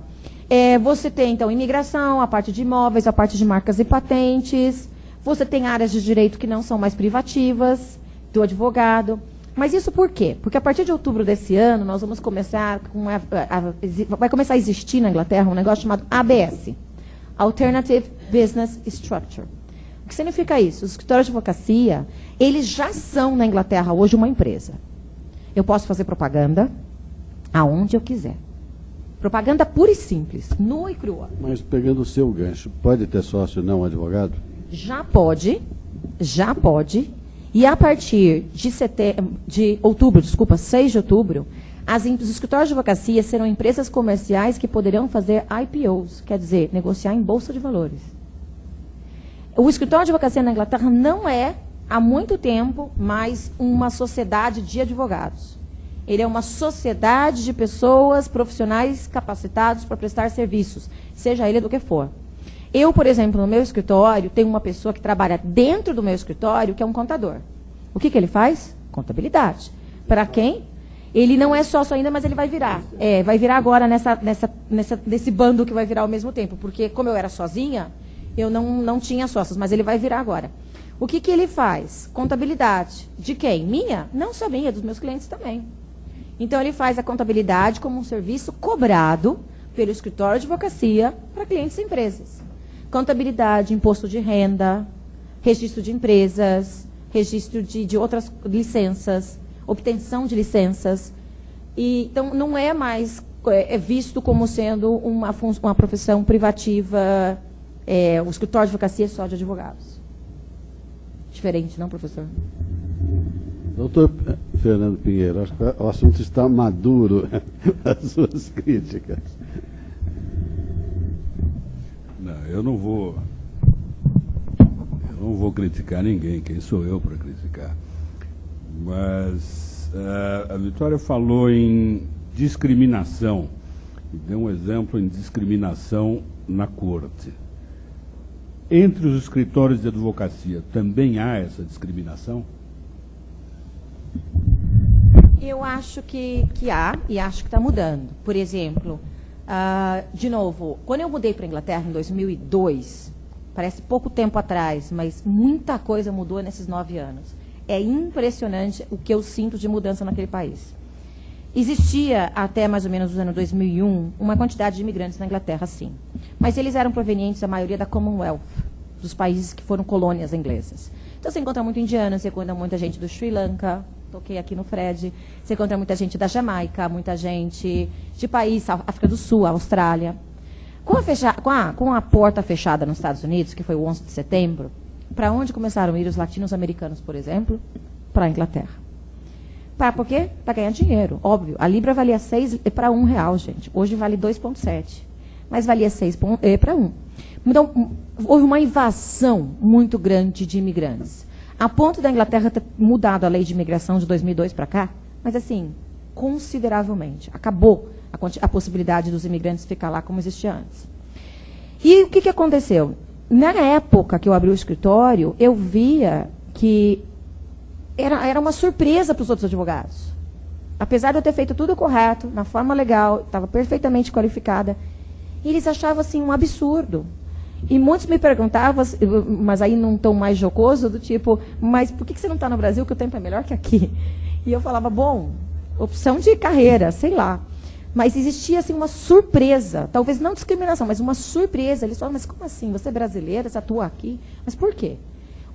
Você tem, então, imigração, a parte de imóveis, a parte de marcas e patentes. Você tem áreas de direito que não são mais privativas, do advogado. Mas isso por quê? Porque a partir de outubro desse ano, nós vamos começar vai começar a existir na Inglaterra um negócio chamado ABS, Alternative Business Structure. O que significa isso? Os escritórios de advocacia, eles já são na Inglaterra hoje uma empresa. Eu posso fazer propaganda aonde eu quiser. Propaganda pura e simples, nua e crua. Mas pegando o seu gancho, pode ter sócio não advogado? Já pode. E a partir de outubro, 6 de outubro, os escritórios de advocacia serão empresas comerciais que poderão fazer IPOs, quer dizer, negociar em bolsa de valores. O escritório de advocacia na Inglaterra não é, há muito tempo, mais uma sociedade de advogados. Ele é uma sociedade de pessoas profissionais capacitados para prestar serviços, seja ele do que for. Eu, por exemplo, no meu escritório, tenho uma pessoa que trabalha dentro do meu escritório, que é um contador. O que ele faz? Contabilidade. Para quem? Ele não é sócio ainda, mas ele vai virar. Vai virar agora nesse bando que vai virar ao mesmo tempo. Porque, como eu era sozinha, eu não tinha sócios, mas ele vai virar agora. O que ele faz? Contabilidade. De quem? Minha? Não só minha, dos meus clientes também. Então, ele faz a contabilidade como um serviço cobrado pelo escritório de advocacia para clientes e empresas. Contabilidade, imposto de renda, registro de empresas, registro de outras licenças, obtenção de licenças. Então, não é mais visto como sendo uma profissão privativa, o escritório de advocacia é só de advogados. Diferente, não, professor? Doutor Fernando Pinheiro, acho que o assunto está maduro, as suas críticas. Não, eu não vou criticar ninguém, quem sou eu para criticar. Mas a Vitória falou em discriminação, e deu um exemplo em discriminação na corte. Entre os escritórios de advocacia também há essa discriminação? Eu acho que há, e acho que está mudando. Por exemplo, de novo, quando eu mudei para a Inglaterra em 2002, parece pouco tempo atrás, mas muita coisa mudou nesses 9 anos. É impressionante o que eu sinto de mudança naquele país. Existia, até mais ou menos no ano 2001, uma quantidade de imigrantes na Inglaterra, sim. Mas eles eram provenientes, a maioria, da Commonwealth, dos países que foram colônias inglesas. Então, você encontra muito indiano, você encontra muita gente do Sri Lanka, toquei aqui no Fred, você encontra muita gente da Jamaica, muita gente de país, África do Sul, Austrália. Com a porta fechada nos Estados Unidos, que foi o 11 de setembro, para onde começaram a ir os latinos-americanos, por exemplo? para a Inglaterra. Por quê? Para ganhar dinheiro, óbvio. A Libra valia 6 para R$1, gente. Hoje vale 2,7. Mas valia 6 para 1. Então, houve uma invasão muito grande de imigrantes. A ponto da Inglaterra ter mudado a lei de imigração de 2002 para cá, mas assim, consideravelmente. Acabou a possibilidade dos imigrantes ficar lá como existia antes. E o que aconteceu? Na época que eu abri o escritório, eu via que era uma surpresa para os outros advogados. Apesar de eu ter feito tudo correto, na forma legal, estava perfeitamente qualificada, eles achavam assim um absurdo. E muitos me perguntavam, mas aí num tom mais jocoso, do tipo, mas por que você não está no Brasil, que o tempo é melhor que aqui? E eu falava, bom, opção de carreira, sei lá. Mas existia assim uma surpresa, talvez não discriminação, mas uma surpresa. Eles falavam, mas como assim? Você é brasileira, você atua aqui? Mas por quê?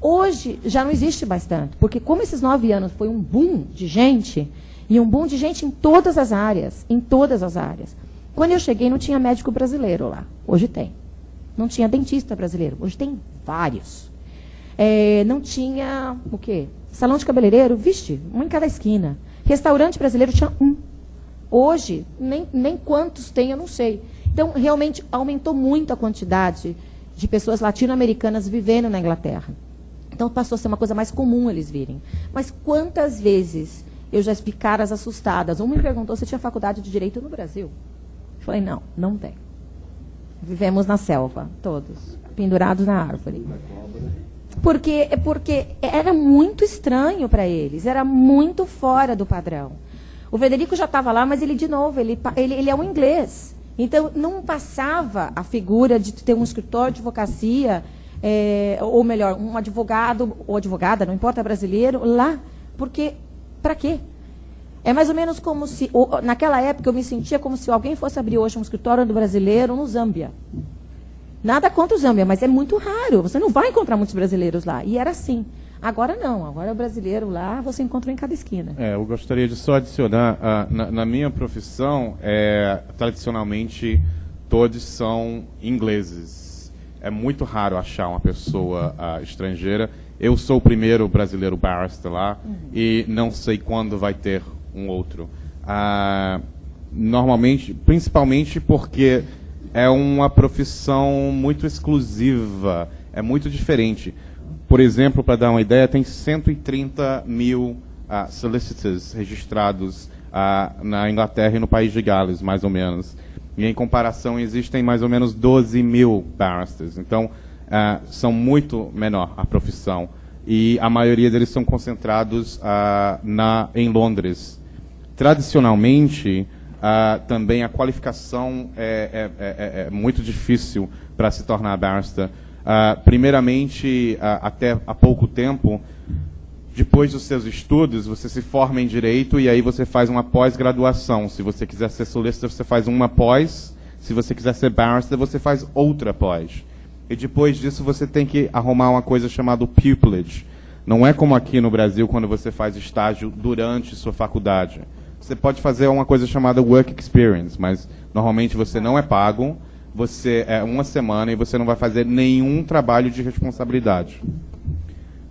Hoje já não existe mais tanto, porque como esses 9 anos foi um boom de gente, e um boom de gente em todas as áreas, Quando eu cheguei não tinha médico brasileiro lá, hoje tem. Não tinha dentista brasileiro, hoje tem vários. Não tinha, o quê? Salão de cabeleireiro, vixe, um em cada esquina. Restaurante brasileiro tinha um. Hoje, nem quantos tem, eu não sei. Então, realmente, aumentou muito a quantidade de pessoas latino-americanas vivendo na Inglaterra. Então, passou a ser uma coisa mais comum eles virem. Mas quantas vezes eu já vi caras assustadas? Um me perguntou se tinha faculdade de Direito no Brasil. Eu falei, não tem. Vivemos na selva, todos, pendurados na árvore. Porque era muito estranho para eles, era muito fora do padrão. O Frederico já estava lá, mas ele, de novo, ele é um inglês. Então, não passava a figura de ter um escritório de advocacia, ou melhor, um advogado ou advogada, não importa, brasileiro, lá. Porque, para quê? É mais ou menos como se, naquela época, eu me sentia como se alguém fosse abrir hoje um escritório do brasileiro no Zâmbia. Nada contra o Zâmbia, mas é muito raro. Você não vai encontrar muitos brasileiros lá. E era assim. Agora não. Agora o brasileiro lá, você encontra em cada esquina. Eu gostaria de só adicionar, na minha profissão, tradicionalmente, todos são ingleses. É muito raro achar uma pessoa estrangeira. Eu sou o primeiro brasileiro barrister lá, e não sei quando vai ter um outro. Normalmente, principalmente porque é uma profissão muito exclusiva, é muito diferente. Por exemplo, para dar uma ideia, tem 130 mil solicitors registrados na Inglaterra e no país de Gales, mais ou menos. E, em comparação, existem mais ou menos 12 mil barristers. Então, são muito menor a profissão. E a maioria deles são concentrados em Londres. Tradicionalmente, também a qualificação é muito difícil para se tornar barrister. Primeiramente, até há pouco tempo, depois dos seus estudos, você se forma em Direito e aí você faz uma pós-graduação. Se você quiser ser solicitor, você faz uma pós. Se você quiser ser barrister, você faz outra pós. E depois disso, você tem que arrumar uma coisa chamada pupillage. Não é como aqui no Brasil, quando você faz estágio durante sua faculdade. Você pode fazer uma coisa chamada work experience, mas normalmente você não é pago. Você é uma semana e você não vai fazer nenhum trabalho de responsabilidade.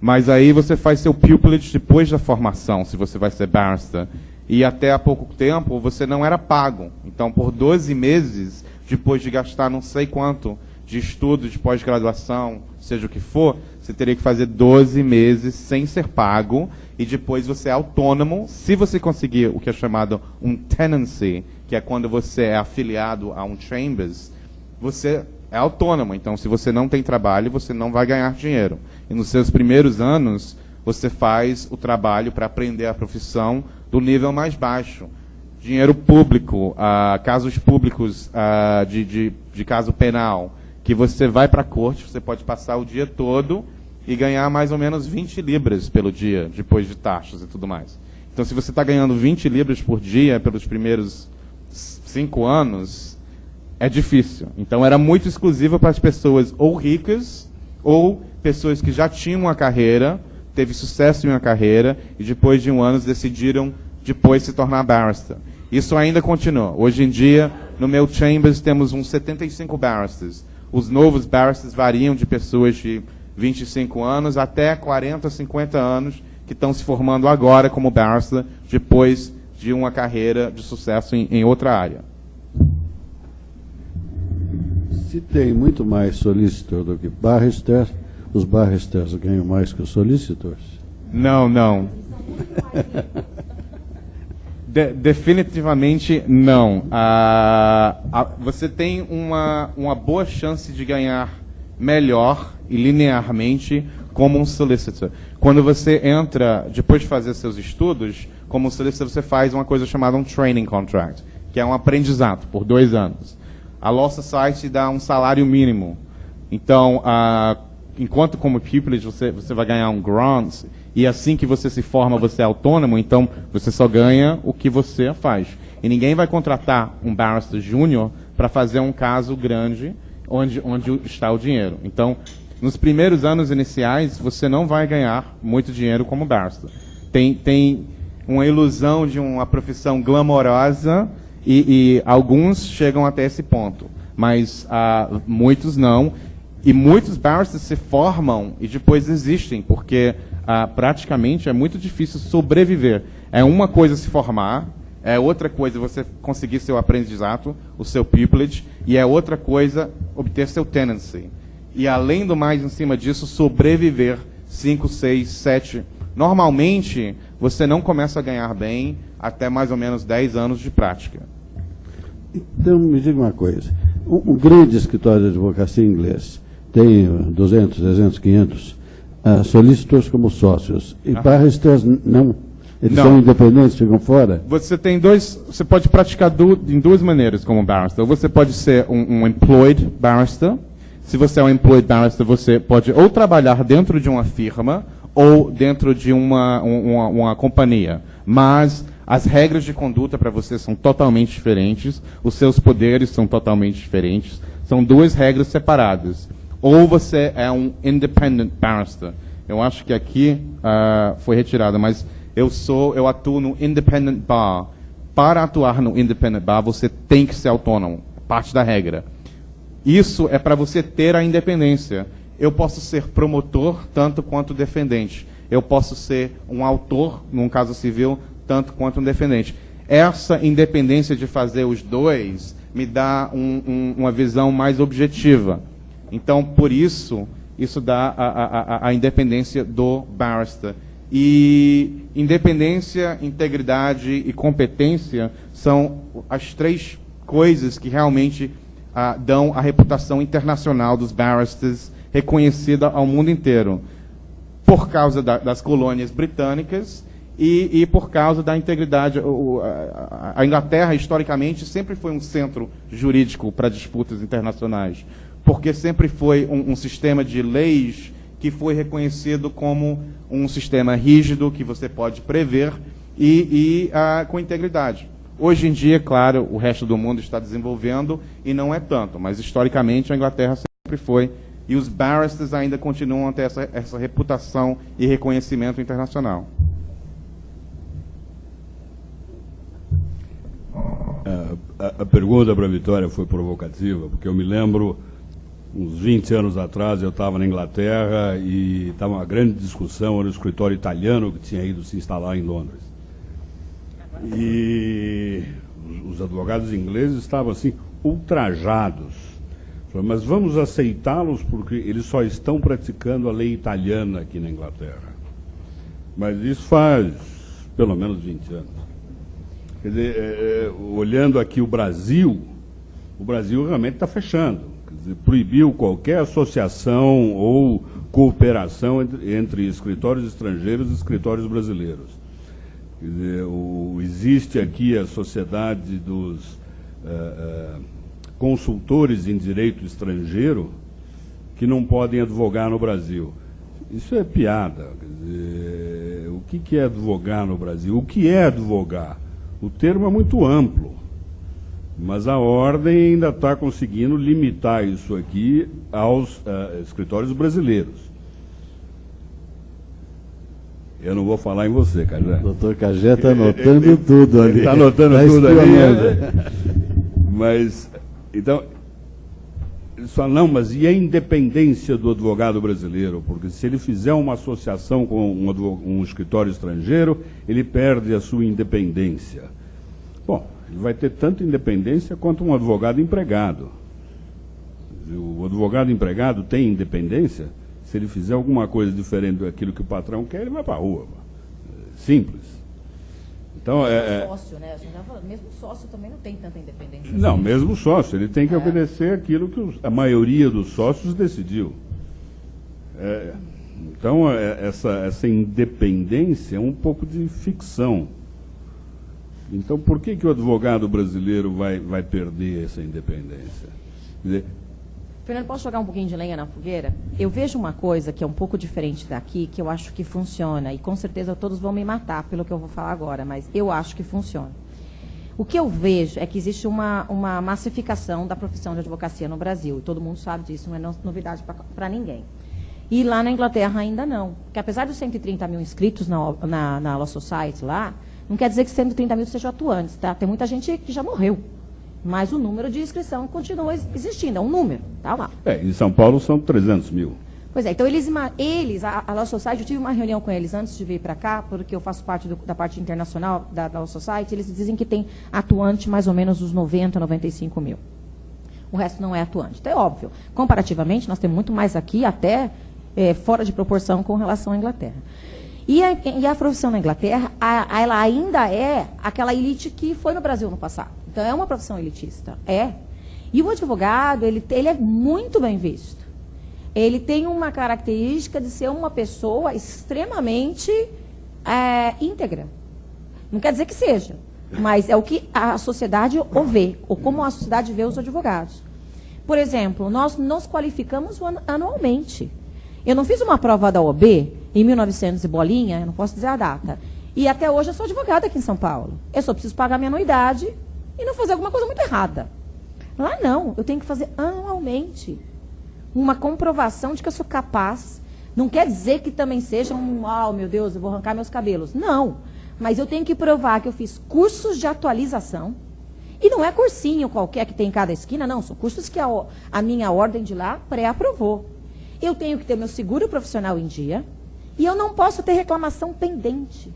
Mas aí você faz seu pupillage depois da formação, se você vai ser barrister. E até há pouco tempo você não era pago. Então, por 12 meses, depois de gastar não sei quanto de estudo, de pós-graduação, seja o que for, você teria que fazer 12 meses sem ser pago. E depois você é autônomo, se você conseguir o que é chamado um tenancy, que é quando você é afiliado a um chambers, você é autônomo. Então, se você não tem trabalho, você não vai ganhar dinheiro. E nos seus primeiros anos, você faz o trabalho para aprender a profissão do nível mais baixo. Dinheiro público, casos públicos de caso penal, que você vai para a corte, você pode passar o dia todo e ganhar mais ou menos 20 libras pelo dia, depois de taxas e tudo mais. Então, se você está ganhando 20 libras por dia pelos primeiros 5 anos, é difícil. Então, era muito exclusivo para as pessoas ou ricas, ou pessoas que já tinham uma carreira, teve sucesso em uma carreira, e depois de um ano decidiram depois se tornar barrister. Isso ainda continua. Hoje em dia, no meu chambers, temos uns 75 barristers. Os novos barristers variam de pessoas de 25 anos até 40, 50 anos, que estão se formando agora como barrister, depois de uma carreira de sucesso em outra área. Se tem muito mais solicitor do que barrister, os barristers ganham mais que os solicitors? Não, não. Definitivamente não. Você tem uma boa chance de ganhar melhor e linearmente como um solicitor. Quando você entra, depois de fazer seus estudos, como solicitor você faz uma coisa chamada um training contract, que é um aprendizado por 2 anos. A Law Society dá um salário mínimo. Então, enquanto como pupillage você vai ganhar um grant, e assim que você se forma, você é autônomo, então você só ganha o que você faz. E ninguém vai contratar um barrister júnior para fazer um caso grande onde está o dinheiro. Então, nos primeiros anos iniciais, você não vai ganhar muito dinheiro como barrister. Tem uma ilusão de uma profissão glamourosa e alguns chegam até esse ponto, mas muitos não. E muitos barristers se formam e depois desistem, porque praticamente é muito difícil sobreviver. É uma coisa se formar, é outra coisa você conseguir seu aprendizado, o seu pupillage, e é outra coisa obter seu tenancy. E além do mais, em cima disso, sobreviver 5, 6, 7. Normalmente, você não começa a ganhar bem até mais ou menos 10 anos de prática. Então, me diga uma coisa. Um grande escritório de advocacia inglês tem 200, 300, 500 solicitors como sócios. E barristers não. Eles são independentes, ficam fora? Você pode praticar em 2 maneiras como barrister. Ou você pode ser um employed barrister. Se você é um employed barrister, você pode ou trabalhar dentro de uma firma ou dentro de uma companhia. Mas as regras de conduta para você são totalmente diferentes, os seus poderes são totalmente diferentes, são 2 regras separadas. Ou você é um independent barrister. Eu acho que aqui foi retirado, mas eu atuo no independent bar. Para atuar no independent bar, você tem que ser autônomo, parte da regra. Isso é para você ter a independência. Eu posso ser promotor tanto quanto defendente. Eu posso ser um autor, num caso civil, tanto quanto um defendente. Essa independência de fazer os 2 me dá uma visão mais objetiva. Então, por isso dá a independência do barrister. E independência, integridade e competência são as 3 coisas que realmente dão a reputação internacional dos barristers reconhecida ao mundo inteiro. Por causa das colônias britânicas e por causa da integridade. A Inglaterra, historicamente, sempre foi um centro jurídico para disputas internacionais, porque sempre foi um sistema de leis que foi reconhecido como um sistema rígido, que você pode prever, e com integridade. Hoje em dia, claro, o resto do mundo está desenvolvendo, e não é tanto, mas historicamente a Inglaterra sempre foi, e os barristers ainda continuam a ter essa reputação e reconhecimento internacional. A pergunta para a Vitória foi provocativa, porque eu me lembro, uns 20 anos atrás, eu estava na Inglaterra e estava uma grande discussão no escritório italiano que tinha ido se instalar em Londres. E os advogados ingleses estavam assim, ultrajados. Falaram, mas vamos aceitá-los porque eles só estão praticando a lei italiana aqui na Inglaterra. Mas isso faz pelo menos 20 anos. Quer dizer, olhando aqui o Brasil realmente está fechando. Quer dizer, proibiu qualquer associação ou cooperação entre escritórios estrangeiros e escritórios brasileiros. Quer dizer, existe aqui a Sociedade dos Consultores em Direito Estrangeiro que não podem advogar no Brasil. Isso é piada. Quer dizer, o que é advogar no Brasil? O que é advogar? O termo é muito amplo, mas a ordem ainda está conseguindo limitar isso aqui aos escritórios brasileiros. Eu não vou falar em você, Cajé. O doutor Cajé está anotando tudo ali. Está anotando tudo ali. Mas, então, Eles falam, não, mas e a independência do advogado brasileiro? Porque se ele fizer uma associação com um escritório estrangeiro, ele perde a sua independência. Bom, ele vai ter tanta independência quanto um advogado empregado. O advogado empregado tem independência? Se ele fizer alguma coisa diferente daquilo que o patrão quer, ele vai para a rua. Simples. Então, sócio, né? A gente tava falando, mesmo sócio também não tem tanta independência. Não, assim. mesmo sócio. Ele tem que obedecer aquilo que a maioria dos sócios decidiu. Então, essa independência é um pouco de ficção. Então, por que o advogado brasileiro vai perder essa independência? Quer dizer, Fernando, posso jogar um pouquinho de lenha na fogueira? Eu vejo uma coisa que é um pouco diferente daqui, que eu acho que funciona, e com certeza todos vão me matar pelo que eu vou falar agora, mas eu acho que funciona. O que eu vejo é que existe uma massificação da profissão de advocacia no Brasil, e todo mundo sabe disso, não é novidade para ninguém. E lá na Inglaterra ainda não, porque apesar dos 130 mil inscritos na Law Society lá, não quer dizer que 130 mil sejam atuantes, tá? Tem muita gente que já morreu. Mas o número de inscrição continua existindo, é um número, tá lá. em São Paulo são 300 mil. Pois é, então a Law Society, eu tive uma reunião com eles antes de vir para cá, porque eu faço parte da parte internacional da Law Society, eles dizem que tem atuante mais ou menos uns 90, 95 mil. O resto não é atuante. Então é óbvio, comparativamente, nós temos muito mais aqui, até fora de proporção com relação à Inglaterra. E a profissão na Inglaterra, ela ainda é aquela elite que foi no Brasil no passado. Então, é uma profissão elitista. E o advogado, ele é muito bem visto. Ele tem uma característica de ser uma pessoa extremamente íntegra. Não quer dizer que seja, mas é o que a sociedade o vê, ou como a sociedade vê os advogados. Por exemplo, nós nos qualificamos anualmente. Eu não fiz uma prova da OAB em 1900 e bolinha, eu não posso dizer a data. E até hoje eu sou advogada aqui em São Paulo. Eu só preciso pagar minha anuidade e não fazer alguma coisa muito errada. Lá não, eu tenho que fazer anualmente uma comprovação de que eu sou capaz. Não quer dizer que também seja meu Deus, eu vou arrancar meus cabelos. Não, mas eu tenho que provar que eu fiz cursos de atualização. E não é cursinho qualquer que tem em cada esquina, não. São cursos que a minha ordem de lá pré-aprovou. Eu tenho que ter meu seguro profissional em dia e eu não posso ter reclamação pendente.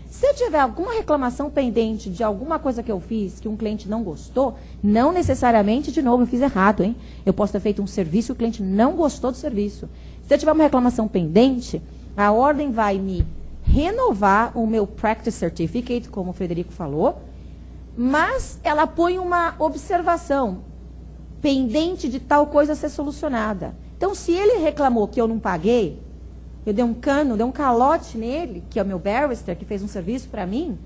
Se eu tiver alguma reclamação pendente de alguma coisa que eu fiz que um cliente não gostou, não necessariamente, de novo, eu fiz errado, hein? Eu posso ter feito um serviço e o cliente não gostou do serviço. Se eu tiver uma reclamação pendente, a ordem vai me renovar o meu Practice Certificate, como o Frederico falou, mas ela põe uma observação pendente de tal coisa ser solucionada. Então, se ele reclamou que eu não paguei, eu dei um calote nele, que é o meu barrister, que fez um serviço para mim,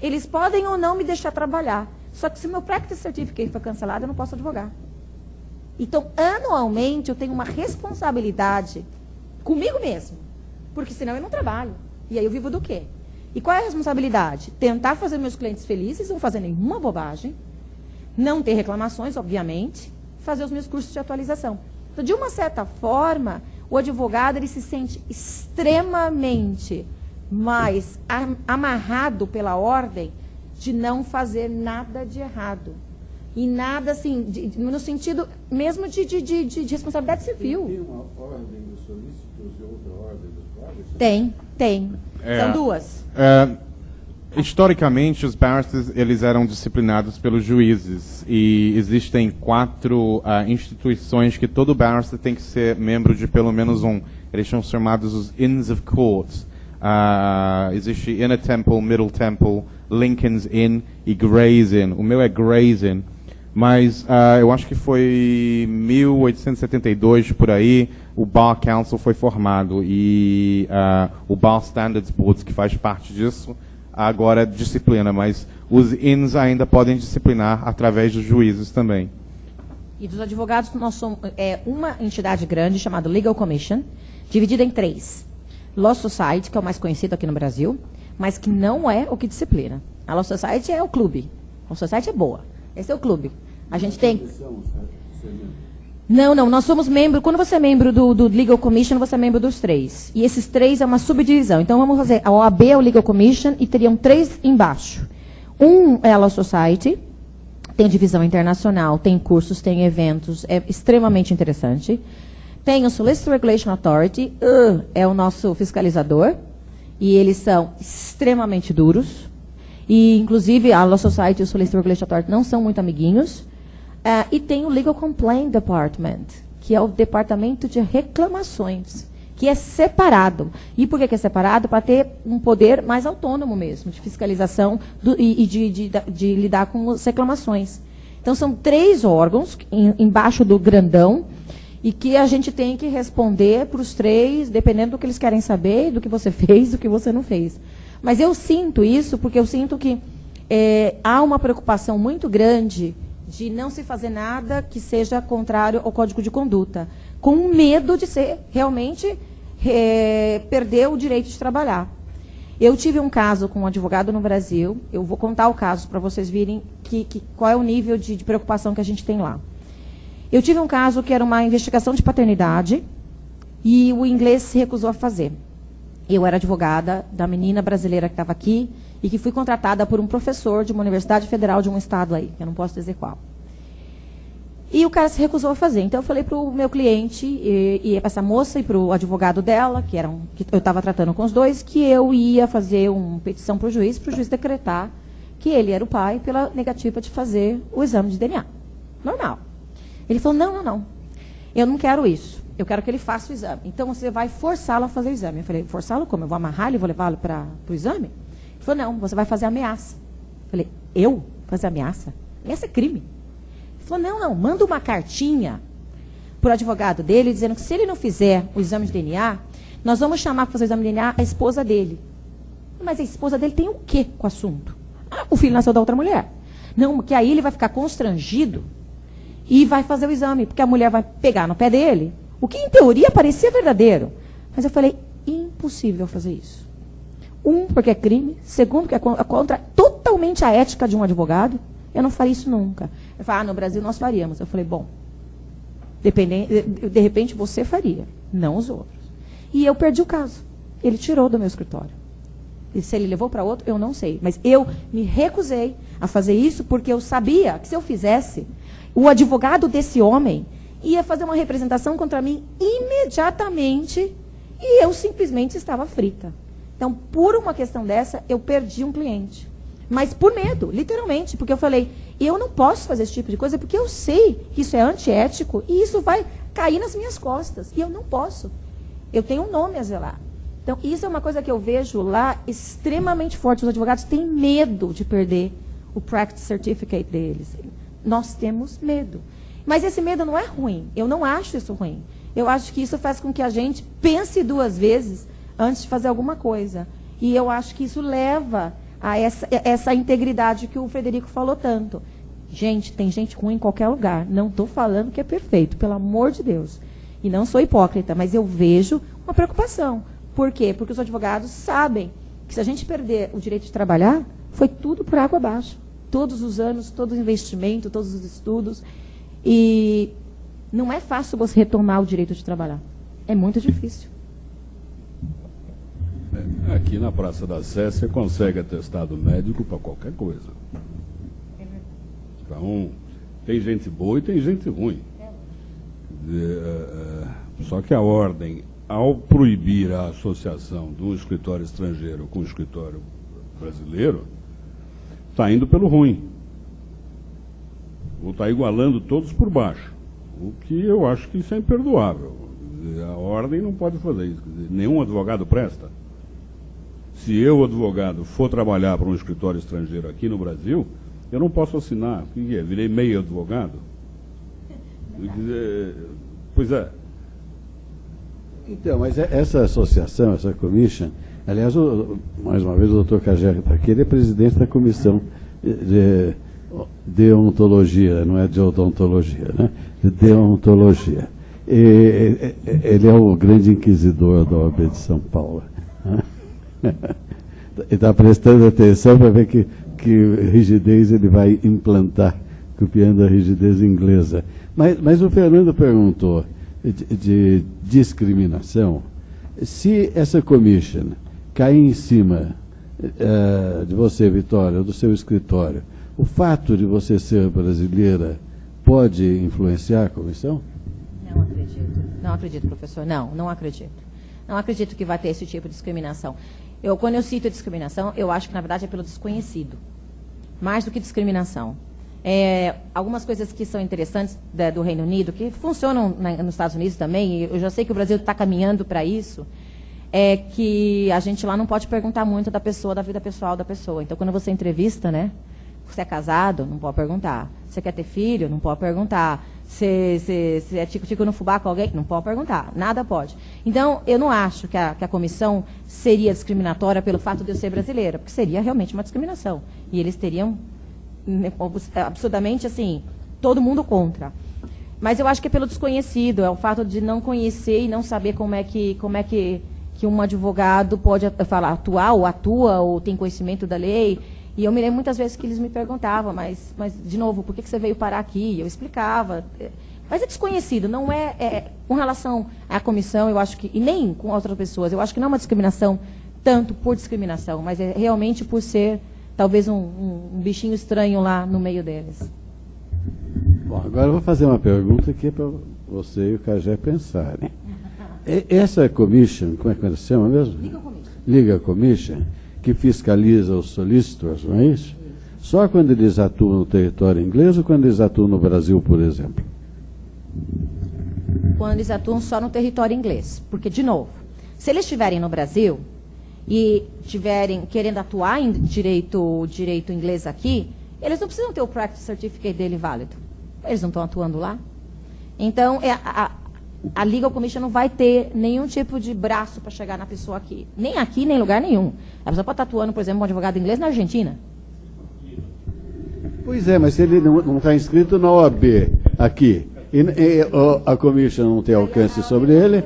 eles podem ou não me deixar trabalhar. Só que se o meu Practice Certificate foi cancelado, eu não posso advogar. Então, anualmente, eu tenho uma responsabilidade comigo mesmo, porque senão eu não trabalho. E aí eu vivo do quê? E qual é a responsabilidade? Tentar fazer meus clientes felizes, não fazer nenhuma bobagem, não ter reclamações, obviamente, fazer os meus cursos de atualização. Então, de uma certa forma, o advogado ele se sente extremamente mais amarrado pela ordem de não fazer nada de errado. E nada assim, no sentido mesmo de responsabilidade civil. Tem uma ordem dos solícitos e outra ordem dos barristers? Tem. São duas. Historicamente, os barristers eles eram disciplinados pelos juízes e existem 4 instituições que todo barrister tem que ser membro de pelo menos um. Eles são chamados os Inns of Court. Existe Inner Temple, Middle Temple, Lincoln's Inn e Gray's Inn. O meu é Gray's Inn, mas eu acho que foi 1872 por aí. O Bar Council foi formado e o Bar Standards Board, que faz parte disso, agora disciplina, mas os INs ainda podem disciplinar através dos juízes também. E dos advogados, nós somos uma entidade grande chamada Legal Commission, dividida em 3. Law Society, que é o mais conhecido aqui no Brasil, mas que não é o que disciplina. A Law Society é o clube. A Law Society é boa. Esse é o clube. A gente tem... Não, nós somos membro, quando você é membro do Legal Commission, você é membro dos 3. E esses 3 é uma subdivisão. Então, vamos fazer, a OAB é o Legal Commission e teriam 3 embaixo. Um é a Law Society, Tem divisão internacional, tem cursos, tem eventos, é extremamente interessante. Tem o Solicitor Regulation Authority, é o nosso fiscalizador, e eles são extremamente duros. E, inclusive, a Law Society e o Solicitor Regulation Authority não são muito amiguinhos. E tem o Legal Complaint Department, que é o departamento de reclamações, que é separado. E por que é separado? Para ter um poder mais autônomo mesmo, de fiscalização e de lidar com as reclamações. Então, são 3 órgãos embaixo do grandão, e que a gente tem que responder para os 3, dependendo do que eles querem saber, do que você fez, do que você não fez. Mas eu sinto isso, porque eu sinto que há uma preocupação muito grande de não se fazer nada que seja contrário ao Código de Conduta, com medo de ser realmente perder o direito de trabalhar. Eu tive um caso com um advogado no Brasil, eu vou contar o caso para vocês verem qual é o nível de preocupação que a gente tem lá. Eu tive um caso que era uma investigação de paternidade e o inglês se recusou a fazer. Eu era advogada da menina brasileira que estava aqui e que fui contratada por um professor de uma universidade federal de um estado aí, que eu não posso dizer qual. E o cara se recusou a fazer. Então, eu falei para o meu cliente, e para essa moça e para o advogado dela, que eu estava tratando com os dois, que eu ia fazer uma petição para o juiz decretar que ele era o pai pela negativa de fazer o exame de DNA. Normal. Ele falou, não, eu não quero isso. Eu quero que ele faça o exame. Então, você vai forçá-lo a fazer o exame. Eu falei, forçá-lo como? Eu vou amarrar ele e vou levá-lo para o exame? Ele falou, não, você vai fazer ameaça. Eu falei, eu? Fazer ameaça? Ameaça é crime. Ele falou, não, manda uma cartinha para o advogado dele, dizendo que se ele não fizer o exame de DNA, nós vamos chamar para fazer o exame de DNA a esposa dele. Mas a esposa dele tem o quê com o assunto? O filho nasceu da outra mulher. Não, que aí ele vai ficar constrangido e vai fazer o exame, porque a mulher vai pegar no pé dele, o que em teoria parecia verdadeiro. Mas eu falei, impossível fazer isso. 1, porque é crime. 2, porque é contra totalmente a ética de um advogado. Eu não faria isso nunca. Ele falou, no Brasil nós faríamos. Eu falei, bom, de repente você faria, não os outros. E eu perdi o caso. Ele tirou do meu escritório. E se ele levou para outro, eu não sei. Mas eu me recusei a fazer isso porque eu sabia que se eu fizesse, o advogado desse homem ia fazer uma representação contra mim imediatamente e eu simplesmente estava frita. Então, por uma questão dessa, eu perdi um cliente. Mas por medo, literalmente, porque eu falei, eu não posso fazer esse tipo de coisa porque eu sei que isso é antiético e isso vai cair nas minhas costas. E eu não posso. Eu tenho um nome a zelar. Então, isso é uma coisa que eu vejo lá extremamente forte. Os advogados têm medo de perder o Practice Certificate deles. Nós temos medo. Mas esse medo não é ruim. Eu não acho isso ruim. Eu acho que isso faz com que a gente pense 2 vezes antes de fazer alguma coisa. E eu acho que isso leva a essa integridade que o Frederico falou tanto. Gente, tem gente ruim em qualquer lugar. Não estou falando que é perfeito, pelo amor de Deus. E não sou hipócrita, mas eu vejo uma preocupação. Por quê? Porque os advogados sabem que se a gente perder o direito de trabalhar, foi tudo por água abaixo. Todos os anos, todo o investimento, todos os estudos. E não é fácil você retomar o direito de trabalhar. É muito difícil. Aqui na Praça da Sé você consegue atestado médico para qualquer coisa. Então, tem gente boa e tem gente ruim. Só que a ordem, ao proibir a associação de um escritório estrangeiro com um escritório brasileiro, está indo pelo ruim. Ou está igualando todos por baixo. O que eu acho que isso é imperdoável. A ordem não pode fazer isso. Quer dizer, nenhum advogado presta. Se eu, advogado, for trabalhar para um escritório estrangeiro aqui no Brasil, eu não posso assinar. O que é? Virei meio advogado? Pois é. Então, mas essa associação, essa commission, aliás, mais uma vez o doutor Cagé está aqui, ele é presidente da comissão de deontologia, não é de odontologia, né? De deontologia. Ele é o grande inquisidor da OAB de São Paulo. Ele está prestando atenção para ver que rigidez ele vai implantar, copiando a rigidez inglesa. Mas o Fernando perguntou de discriminação. Se essa commission cair em cima de você, Vitória, ou do seu escritório, O fato de você ser brasileira pode influenciar a comissão? Não acredito. Não acredito, professor. Não acredito. Não acredito que vai ter esse tipo de discriminação. Quando eu cito discriminação, eu acho que, na verdade, é pelo desconhecido. Mais do que discriminação. Algumas coisas que são interessantes do Reino Unido, que funcionam nos Estados Unidos também, e eu já sei que o Brasil está caminhando para isso, é que a gente lá não pode perguntar muito da pessoa, da vida pessoal da pessoa. Então, quando você entrevista, né? Você é casado? Não pode perguntar. Você quer ter filho? Não pode perguntar. Você é tico-tico no fubá com alguém? Não pode perguntar. Nada pode. Então, eu não acho que a comissão seria discriminatória pelo fato de eu ser brasileira, porque seria realmente uma discriminação. E eles teriam, absurdamente, assim, todo mundo contra. Mas eu acho que é pelo desconhecido, é o fato de não conhecer e não saber como é que um advogado pode atuar, ou atua, ou tem conhecimento da lei. E eu me lembro muitas vezes que eles me perguntavam, mas de novo, por que você veio parar aqui? Eu explicava. Mas é desconhecido, não com relação à comissão, eu acho que, e nem com outras pessoas, eu acho que não é uma discriminação tanto por discriminação, mas é realmente por ser, talvez, um bichinho estranho lá no meio deles. Bom, agora eu vou fazer uma pergunta que é para você e o Cajé pensarem. Essa commission, como é que se chama mesmo? Legal Commission, que fiscaliza os solicitors, não é isso? Só quando eles atuam no território inglês ou quando eles atuam no Brasil, por exemplo? Quando eles atuam só no território inglês. Porque, de novo, se eles estiverem no Brasil e estiverem querendo atuar em direito inglês aqui, eles não precisam ter o Practice Certificate dele válido. Eles não estão atuando lá. Então, a Legal Commission não vai ter nenhum tipo de braço para chegar na pessoa aqui. Nem aqui, nem em lugar nenhum. A pessoa pode estar atuando, por exemplo, um advogado inglês na Argentina. Pois é, mas se ele não está inscrito na OAB aqui, e a Commission não tem alcance sobre ele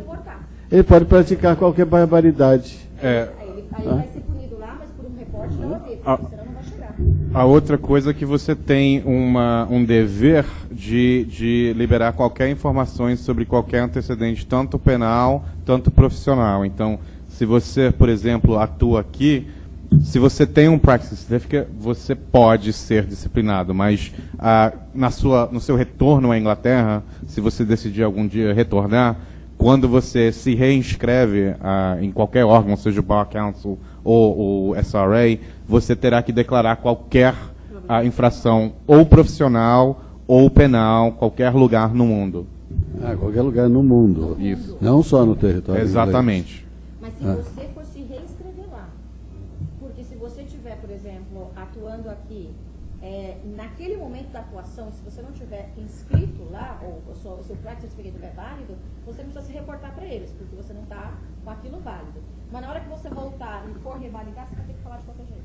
pode praticar qualquer barbaridade. Aí vai ser punido lá, mas por um reporte da OAB, porque senão não vai chegar. A outra coisa é que você tem um dever de liberar qualquer informações sobre qualquer antecedente, tanto penal, tanto profissional. Então, se você, por exemplo, atua aqui, se você tem um practice certificate, você pode ser disciplinado, mas no seu retorno à Inglaterra, se você decidir algum dia retornar, quando você se reinscreve em qualquer órgão, seja o Bar Council ou o SRA, você terá que declarar qualquer infração, ou profissional ou penal, qualquer lugar no mundo. Qualquer lugar no mundo. Isso. Não só no território Exatamente. Mas se você for se reinscrever lá, porque se você estiver, por exemplo, atuando aqui, naquele momento da atuação, se você não tiver inscrito lá, ou o seu practice certificate não é válido, você precisa se reportar para eles, porque você não está com aquilo válido. Mas na hora que você voltar e for revalidar, você vai ter que falar de qualquer jeito.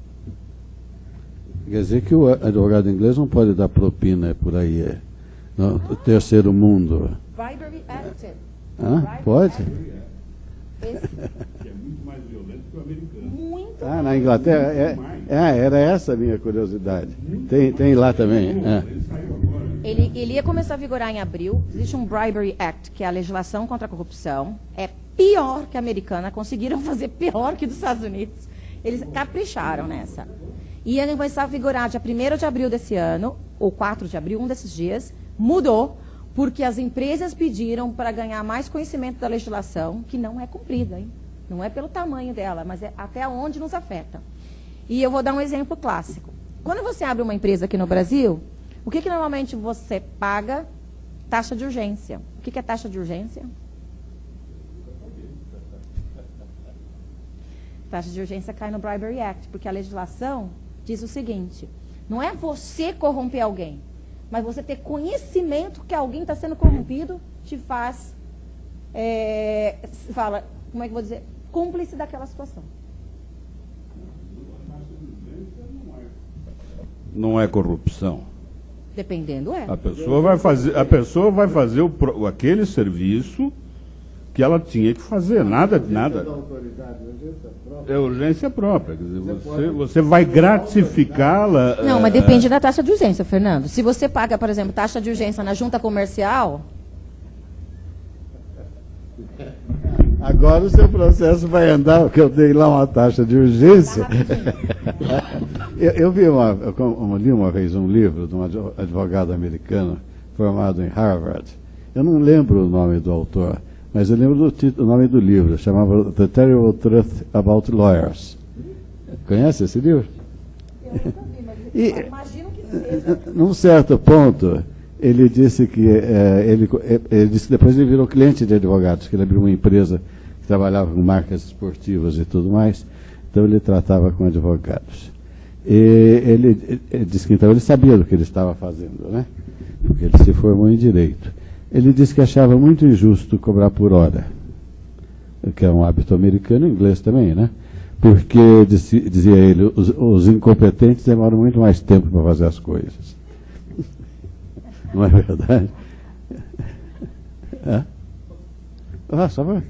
Quer dizer que o advogado inglês não pode dar propina por aí, no terceiro mundo. Bribery Act. Pode? Que é muito mais violento que o americano. Muito. Na Inglaterra? Era essa a minha curiosidade. Tem lá também. Ele ia começar a vigorar em abril. Existe um Bribery Act, que é a legislação contra a corrupção. É pior que a americana. Conseguiram fazer pior que dos Estados Unidos. Eles capricharam nessa. Ia começar a vigorar dia 1º de abril desse ano, ou 4 de abril, um desses dias. Mudou, porque as empresas pediram para ganhar mais conhecimento da legislação, que não é cumprida, hein? Não é pelo tamanho dela, mas é até onde nos afeta. E eu vou dar um exemplo clássico. Quando você abre uma empresa aqui no Brasil, o que normalmente você paga? Taxa de urgência. O que é taxa de urgência? Taxa de urgência cai no Bribery Act, porque a legislação diz o seguinte: não é você corromper alguém, mas você ter conhecimento que alguém está sendo corrompido te faz, como é que eu vou dizer, cúmplice daquela situação. Não é corrupção. Dependendo, A pessoa vai fazer aquele serviço que ela tinha que fazer, nada. É urgência própria. Quer dizer, você vai gratificá-la. Não, mas depende da taxa de urgência, Fernando. Se você paga, por exemplo, taxa de urgência na junta comercial, Agora o seu processo vai andar, porque eu dei lá uma taxa de urgência. Eu li uma vez um livro de um advogado americano formado em Harvard. Eu não lembro o nome do autor, mas eu lembro o nome do livro. Chamava The Terrible Truth About Lawyers. Conhece esse livro? Eu nunca vi, mas imagino que seja. Num certo ponto, ele disse que depois ele virou cliente de advogados, que ele abriu uma empresa que trabalhava com marcas esportivas e tudo mais, então ele tratava com advogados. E ele disse que então ele sabia do que ele estava fazendo, né? Porque ele se formou em direito. Ele disse que achava muito injusto cobrar por hora, que é um hábito americano, inglês também, né? Porque, dizia ele, os incompetentes demoram muito mais tempo para fazer as coisas. Não é verdade? É? Só vai.